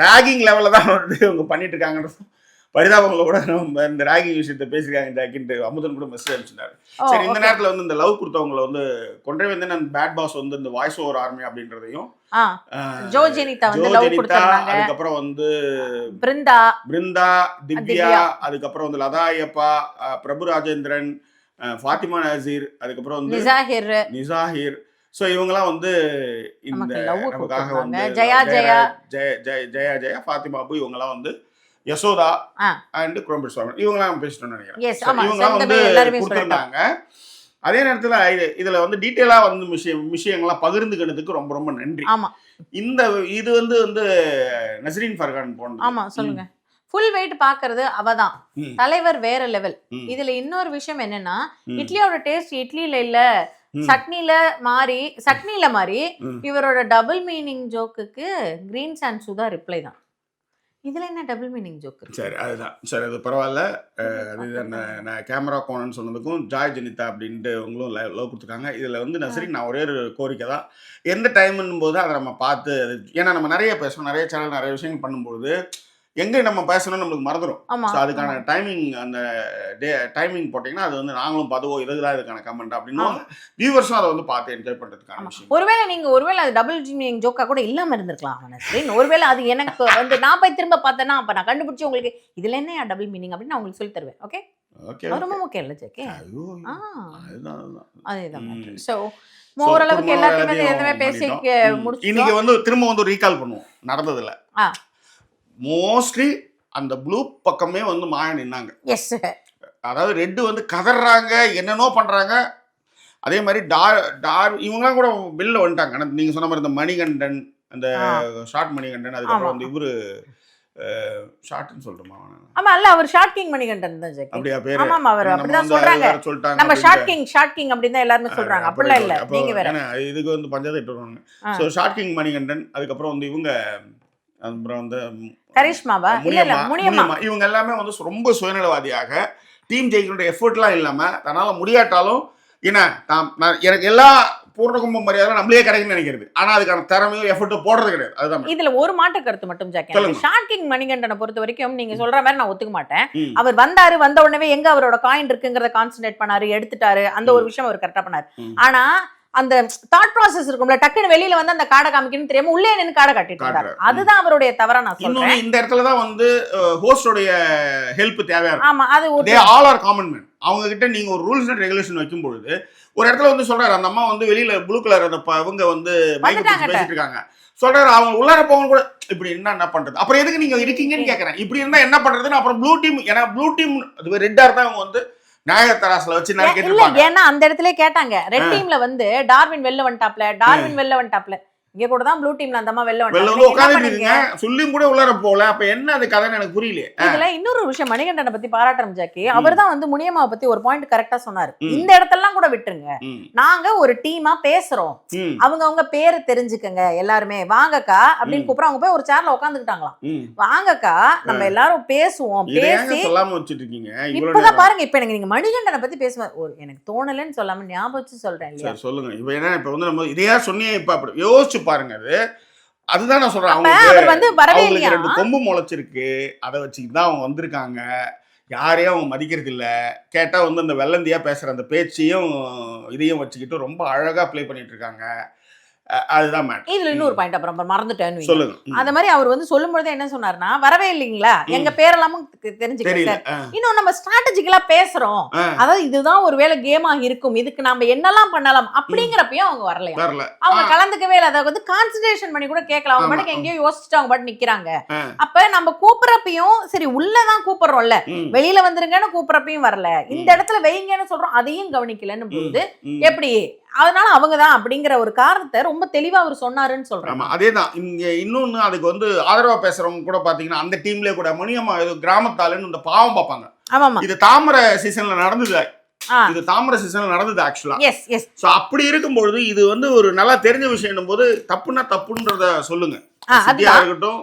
ராகிங் லெவலில் தான் வந்து இவங்க பண்ணிட்டு இருக்காங்கன்றது பரிதாபங்களை கூட நம்ம இந்த ராகிங் விஷயத்தை பேசிருக்காங்க ஜாக்கின்ட்டு அமுதன் கூட மெசேஜ் அனுப்பிச்சிருந்தாரு. சரி, இந்த நேரத்தில் வந்து இந்த லவ் கொடுத்தவங்களை வந்து கொண்டே வந்து நான் பேட் பாஸ் வந்து இந்த வாய்ஸ் ஓவர் ஆர்மி அப்படின்றதையும் அதுக்கப்புறம் வந்து பிருந்தா, திவ்யா, அதுக்கப்புறம் வந்து லதா ஐயப்பா, பிரபு ராஜேந்திரன், ஃபாத்திமா நசீர், அதுக்கப்புறம் வந்து நிசாஹிர். ஸோ இவங்கெல்லாம் வந்து இந்த நமக்காக வந்து ஜெயா, ஃபாத்திமா அபு, இவங்கெல்லாம் வந்து யசோதா அண்ட் குரோம்பேட் சுவாமி இவங்கெல்லாம் பேசிட்டோம்னு நினைக்கிறேன். இவங்கெல்லாம் வந்து கொடுத்துருந்தாங்க. அதே நேரத்தில் இதுல வந்து டீட்டெயிலா வந்து விஷயங்கள்லாம் பகிர்ந்துக்கிறதுக்கு ரொம்ப ரொம்ப நன்றி. இந்த இது வந்து நஸ்ரீன் ஃபர்கான் போனது. ஆமா, சொல்லுங்க. ஃபுல் வெயிட் பாக்குறது அவதான், தலைவர் வேற லெவல். இதுல இன்னொரு விஷயம் என்னன்னா, இட்லியோட டேஸ்ட் இட்லியில இல்ல சட்னில மாறி இவரோட டபுள் மீனிங் ஜோக்குக்கு கிரீன் சாண்ட் சுதா ரிப்ளை தான். இதுல என்ன டபுள் மீனிங் ஜோக்? சரி, அதுதான். சரி, அது பரவாயில்ல. அது நான் கேமரா கோணன்னு சொன்னதுக்கும் ஜாய் ஜெனிதா அப்படின்ட்டு அவங்களும் லவ் கொடுத்துருக்காங்க. இதில் வந்து நசரின் நான் ஒரே ஒரு கோரிக்கை தான், எந்த டைம்னும் போது அதை நம்ம பார்த்து, ஏன்னா நம்ம நிறைய பேசுவோம், நிறைய சேனல் நிறைய விஷயங்கள் பண்ணும்போது எங்கே நம்ம பேசணும்னு நம்மளுக்கு மறந்துடும். ஸோ அதுக்கான டைமிங், அந்த டைமிங் போட்டிங்கன்னா அது வந்து நாங்களும் பார்த்துவோம், இதுதான் இதுக்கான கமெண்ட் அப்படின்னு வியூவர்ஸும் அதை வந்து பார்த்து என்ஜாய் பண்ணுறதுக்கான விஷயம். ஒருவேளை அது டபுள் மீனிங் ஜோக்கா கூட இல்லாமல் இருந்திருக்கலாம். ஒருவேளை அது எனக்கு வந்து நான் போய் திரும்ப பார்த்தேன்னா அப்போ நான் கண்டுபிடிச்சி உங்களுக்கு இதில் என்ன டபுள் மீனிங் அப்படின்னு நான் உங்களுக்கு சொல்லி தருவேன். ஓகே, ரொம்ப முக்கியம் இல்லை ஜேகே? அதேதான். ஸோ ஓரளவுக்கு எல்லாத்தையுமே எதுவுமே பேசி முடிச்சு இன்னைக்கு வந்து திரும்ப வந்து ரீகால் பண்ணுவோம் நடந்ததில்ல. மோஸ்ட்லி அந்த ப்ளூ பக்கமே வந்து மாயா நின்னாங்க. அதாவது ரெட்டு வந்து கதறாங்க, என்னென்னோ பண்றாங்க. அதே மாதிரி இவங்கலாம் கூட வெளில வந்துட்டாங்க. நீங்க சொன்ன மாதிரி இந்த மணிகண்டன், அந்த ஷார்ட் மணிகண்டன், அதுக்கப்புறம் வந்து இவரு ஷார்ட்னு சொல்றோமா? ஆமா, இல்ல அவர் ஷார்ட் கிங் மணிகண்டன் தான் ஜெகி. அப்படியே பேரு. ஆமா, அவர் அப்படிதான் சொல்றாங்க. நம்ம ஷார்ட் கிங் அப்படி தான் எல்லாரும் சொல்றாங்க. அப்படிலாம் இல்ல, நீங்க வேற. இதுக்கு வந்து பஞ்சாயத்து வருவாங்க. சோ ஷார்ட் கிங் மணிகண்டன், அதுக்கப்புறம் வந்து இவங்க, அப்புறம் வந்து கரிஷ்மாவா, இல்ல முனியம்மா, இவங்க எல்லாமே வந்து ரொம்ப சுயநலவாதியாக டீம் ஜெயிக்கிற எஃபர்ட்லாம் இல்லாம தன்னால முடியாட்டாலும் என்ன எனக்கு எல்லா பூர்ண கும்ப மரியாதை நம்மளே கிடைக்குன்னு நினைக்கிறது. ஆனா அதுக்கான திறமையும் எஃபர்ட்டோ போடுறது கிடையாது. அதுதான் இதுல ஒரு மாற்று கருத்து மட்டும் ஜாக்கி. ஷாக்கிங் மணிகண்டனை பொறுத்த வரைக்கும் நீங்க சொல்ற மாதிரி நான் ஒத்துக்க மாட்டேன். அவர் வந்த உடனே எங்க அவரோட காயின் இருக்குங்கிறத கான்சென்ட்ரேட் பண்ணாரு, எடுத்துட்டாரு, அந்த ஒரு விஷயம் அவர் கரெக்டா பண்ணாரு. ஆனா அந்த தாட் ப்ராசஸ் இருக்கும்ல, டக்குன்னு வெளியில வந்து அந்த காடை காமிக்கணும்னு தெரியாம உள்ளே நின்று காடை காட்டிட்டு இருந்தாரு. அதுதான் அவருடைய தவறா நான் சொல்றேன். இந்த இடத்துல தான் வந்து ஹோஸ்டோடைய ஹெல்ப் தேவையா இருக்கு. ஆமா, அது they all are common man. அவங்க கிட்ட நீங்க ஒரு ரூல்ஸ் அண்ட் ரெகுலேஷன் வைக்கும் பொழுது ஒரு இடத்துல வந்து சொல்றாரு, அந்த அம்மா வந்து வெளியில ப்ளூ கலர் அந்த இவங்க வந்து பேசிட்டு இருக்காங்க, சொல்றாரு அவங்க உள்ளார போக கூட இப்படி என்ன பண்றது, அப்புறம் எதுக்கு நீங்க இருக்கீங்கன்னு கேக்குறேன். இப்படி இருந்தா என்ன பண்றதுன்னு அப்புறம் ப்ளூ டீம், ஏன்னா ப்ளூ டீம் ரெட்டா இருந்தா அவங்க வந்து நாயகத்தராசுல வச்சு நிறைய கேட்டிருப்பாங்க. ஏன்னா அந்த இடத்துல கேட்டாங்க, ரெட் டீம்ல வந்து டார்வின் வெளில வந்துட்டாப்ல, இங்க கூட தான் ப்ளூ டீம்ல அந்த அம்மா வெளில வந்து உட்கார்ந்துட்டு இருக்கீங்க, சொல்லியும் கூட உள்ளார போல. அப்ப என்ன அது கதைன்னு எனக்கு புரியல. இதுல இன்னொரு விஷயம் மணிகண்டனை பத்தி பாராட்டுறோம் ஜாக்கி. அவர் தான் வந்து முனியம்மாவை பத்தி ஒரு பாயிண்ட் கரெக்டா சொன்னாரு. இந்த இடத்தெல்லாம் கூட விட்டுருங்க, நாங்க ஒரு டீமா பேசுறோம், அவங்க பேரை தெரிஞ்சுக்கங்க, எல்லாருமே வாங்கக்கா அப்படின்னு கூப்பிட அவங்க போய் ஒரு சேர்ல உட்காந்துக்கிட்டாங்களாம். வாங்கக்கா நம்ம எல்லாரும் பேசுவோம், பேசி சொல்லாம வச்சிட்டு இருக்கீங்க. இப்பதான் பாருங்க, இப்ப எனக்கு நீங்க மணிகண்டனை பத்தி பேசுவார், எனக்கு தோணலன்னு சொல்லாம ஞாபகம் வச்சு சொல்றேன் இல்லையா. சொல்லுங்க. இப்ப என்ன, இப்ப வந்து நம்ம இதையா சொன்னீங்க, இப்ப அப்படி யோசிச்சு பாருங்க. அதுதான் நான் சொல்றேன், அவங்களுக்கு 2 கொம்பு முளைச்சிருக்கு, அதை வச்சுக்கிட்டு தான் அவங்க வந்திருக்காங்க. யாரையும் அவங்க மதிக்கிறது இல்ல. கேட்டா வந்து அந்த வெள்ளந்தியா பேசுற அந்த பேச்சையும் இதையும் வச்சுக்கிட்டு ரொம்ப அழகா ப்ளே பண்ணிட்டு இருக்காங்க. அதுதான் மேட்டர். இதுல இன்னொரு பாயிண்ட் அப்புறம் மறந்துட்டேன்னு சொல்லுங்க. அந்த மாதிரி அவர் வந்து சொல்லும்போது என்ன சொன்னார்னா, வரவே இல்லைங்களா, எங்க பேரெல்லாமும் தெரிஞ்சுக்கல, இன்னும் நம்ம ஸ்ட்ராட்டஜிக்கலா பேசுறோம், அதாவது இதுதான் ஒருவேளை கேமா இருக்கும், இதுக்கு நாம என்னெல்லாம் பண்ணலாம் அப்படிங்கிறப்பயும் அவங்க வரலையா, அவங்க கலந்துக்கவே இல்லை. அதை வந்து கான்சன்ட்ரேஷன் பண்ணி கூட கேட்கல, அவங்க பாட்டுக்கு எங்கேயோ யோசிச்சுட்டு அவங்க பாட்டு நிக்கிறாங்க. அப்ப நம்ம கூப்பிடறப்பையும் சரி உள்ளதான் கூப்பிடுறோம்ல, வெளியில வந்துருங்கன்னு கூப்பிடறப்பையும் வரல, இந்த இடத்துல வைங்கன்னு சொல்றோம், அதையும் கவனிக்கலன்னு போது எப்படி, அதனால அவங்கதான் அப்படிங்கிற ஒரு காரணத்தை ரொம்ப தெளிவா அவர் சொன்னாருன்னு சொல்றேன். அதேதான் இங்க இன்னொன்னு, அதுக்கு வந்து ஆதரவா பேசுறவங்க கூட பாத்தீங்கன்னா அந்த டீம்லயே கூட மணியம்மா ஏதோ கிராமத்தாளுன்னு இந்த பாவம் பார்ப்பாங்க. இது தாமரை சீசன்ல நடந்தது, ஆக்சுவலா. சோ அப்படி இருக்கும்பொழுது இது வந்து ஒரு நல்லா தெரிஞ்ச விஷயம் போது தப்புன்னா தப்புன்றத சொல்லுங்க. இருக்கட்டும்,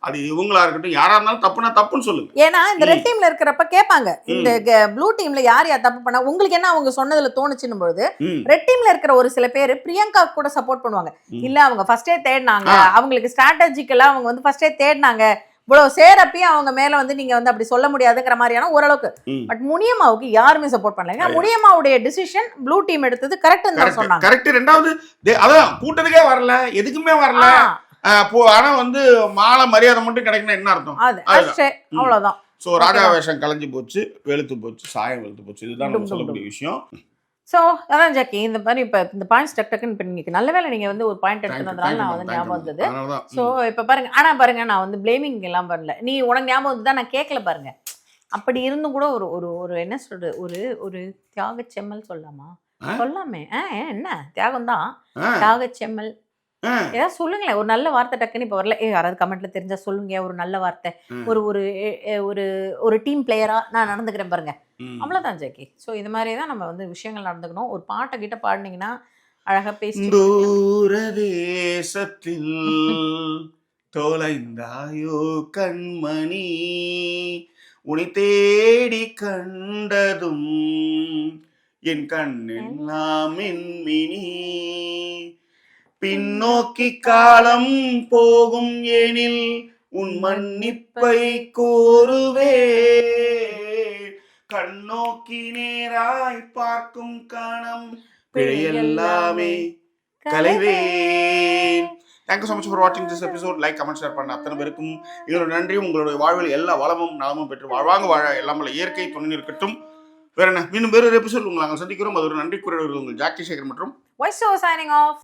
அது இவங்களா இருக்கட்டும், யாரா இருந்தாலும் தப்புனா தப்புன்னு சொல்லுங்க. ஏன்னா இந்த ரெட் டீம்ல இருக்கிறப்ப கேட்பாங்க, இந்த ப்ளூ டீம்ல யார் தப்பு பண்ணா உங்களுக்கு என்ன அவங்க சொன்னதுல தோணுச்சுன்னு போது, ரெட் டீம்ல இருக்கிற ஒரு சில பேர் பிரியங்கா கூட சப்போர்ட் பண்ணுவாங்க. இல்ல அவங்க ஃபர்ஸ்டே தேடினாங்க, அவங்களுக்கு ஸ்ட்ராட்டஜிக்கலா அவங்க வந்து ஃபர்ஸ்டே தேடினாங்க, இவ்வளவு சேரப்பையும் அவங்க மேல வந்து நீங்க வந்து அப்படி சொல்ல முடியாதுங்கிற மாதிரியான ஓரளவுக்கு. பட் முனியம்மாவுக்கு யாருமே சப்போர்ட் பண்ணல. முனியம்மாவுடைய டிசிஷன் ப்ளூ டீம் எடுத்தது கரெக்ட்னு தான் சொன்னாங்க. கரெக்ட். ரெண்டாவது அதான் கூட்டத்துக்கே வரல, எதுக்குமே வரல. ஆனா வந்து மாலை மரியாதை மட்டும் கிடைக்கணும், என்ன அர்த்தம்? அவ்வளவுதான். சோ ராஜா வேஷம் கலைஞ்சு போச்சு, வெளுத்து போச்சு, சாயம் வெளுத்து போச்சு, இதுதான் நம்ம சொல்லக்கூடிய விஷயம். சோ அதான் ஜாக்கி, இந்த மாதிரி இப்ப இந்த பாயிண்ட்ஸ் டக்குன்னு இப்ப நீங்க நல்ல வேளை நீங்க வந்து ஒரு பாயிண்ட் எடுத்துனதுனால நான் வந்து ஞாபகம் வந்தது. சோ இப்ப பாருங்க, ஆனா பாருங்க நான் வந்து பிளேமிங் எல்லாம் பண்ணல, நீ உனக்கு ஞாபகம் வந்துதான் நான் கேட்கல பாருங்க. அப்படி இருந்தும் கூட ஒரு ஒரு என்ன சொல்றது, ஒரு தியாக செம்மல் சொல்லாமா, சொல்லாமே, என்ன தியாகம் தான், தியாக செம்மல் ஏதாவது சொல்லுங்களேன், ஒரு நல்ல வார்த்தை டக்குன்னு இப்ப வரல. யாராவது கமெண்ட்ல தெரிஞ்சா சொல்லுங்க ஒரு நல்ல வார்த்தை, ஒரு ஒரு ஒரு டீம் பிளேயரா நான் நடந்துக்கிறேன் பாருங்க, அவ்வளவுதான் ஜாக்கி. ஸோ இது மாதிரி தான் நம்ம வந்து விஷயங்கள் நடந்துக்கணும். ஒரு பாட்டை கிட்ட பாடினீங்கன்னா அழகா பேசி, தூரதேசத்தில் தொலைந்தாயோ கண்மணி, உன்னை தேடி கண்டதும் என் கண்ணெல்லாம் மின்மினி, பின்னோக்கி காலம் போகும் எனில் உன் மன்னிப்பை கோருவே, கண்ணோக்கி நேராய் பார்க்கும் கணம் பிழையெல்லாமே கலைவேன். தேங்க்யூ ஸோ மச் ஃபார் வாட்சிங் this episode. Like, comment, share பண்ண அத்தனை பேருக்கும் எங்களோட நன்றியும். உங்களுடைய வாழ்வில் எல்லா வளமும் நலமும் பெற்று வாழ்வாங்க, வாழ எல்லாம் இயற்கை துணை இருக்கட்டும். வேற என்ன, மீண்டும் வேறொரு எபிசோட் உங்களை நாங்கள் சந்திக்கிறோம். அது ஒரு நன்றி கூறியவர்கள் உங்கள் ஜாக்கி சேகர் மற்றும் வாய்ஸ் ஓவர் சைனிங் ஆஃப்.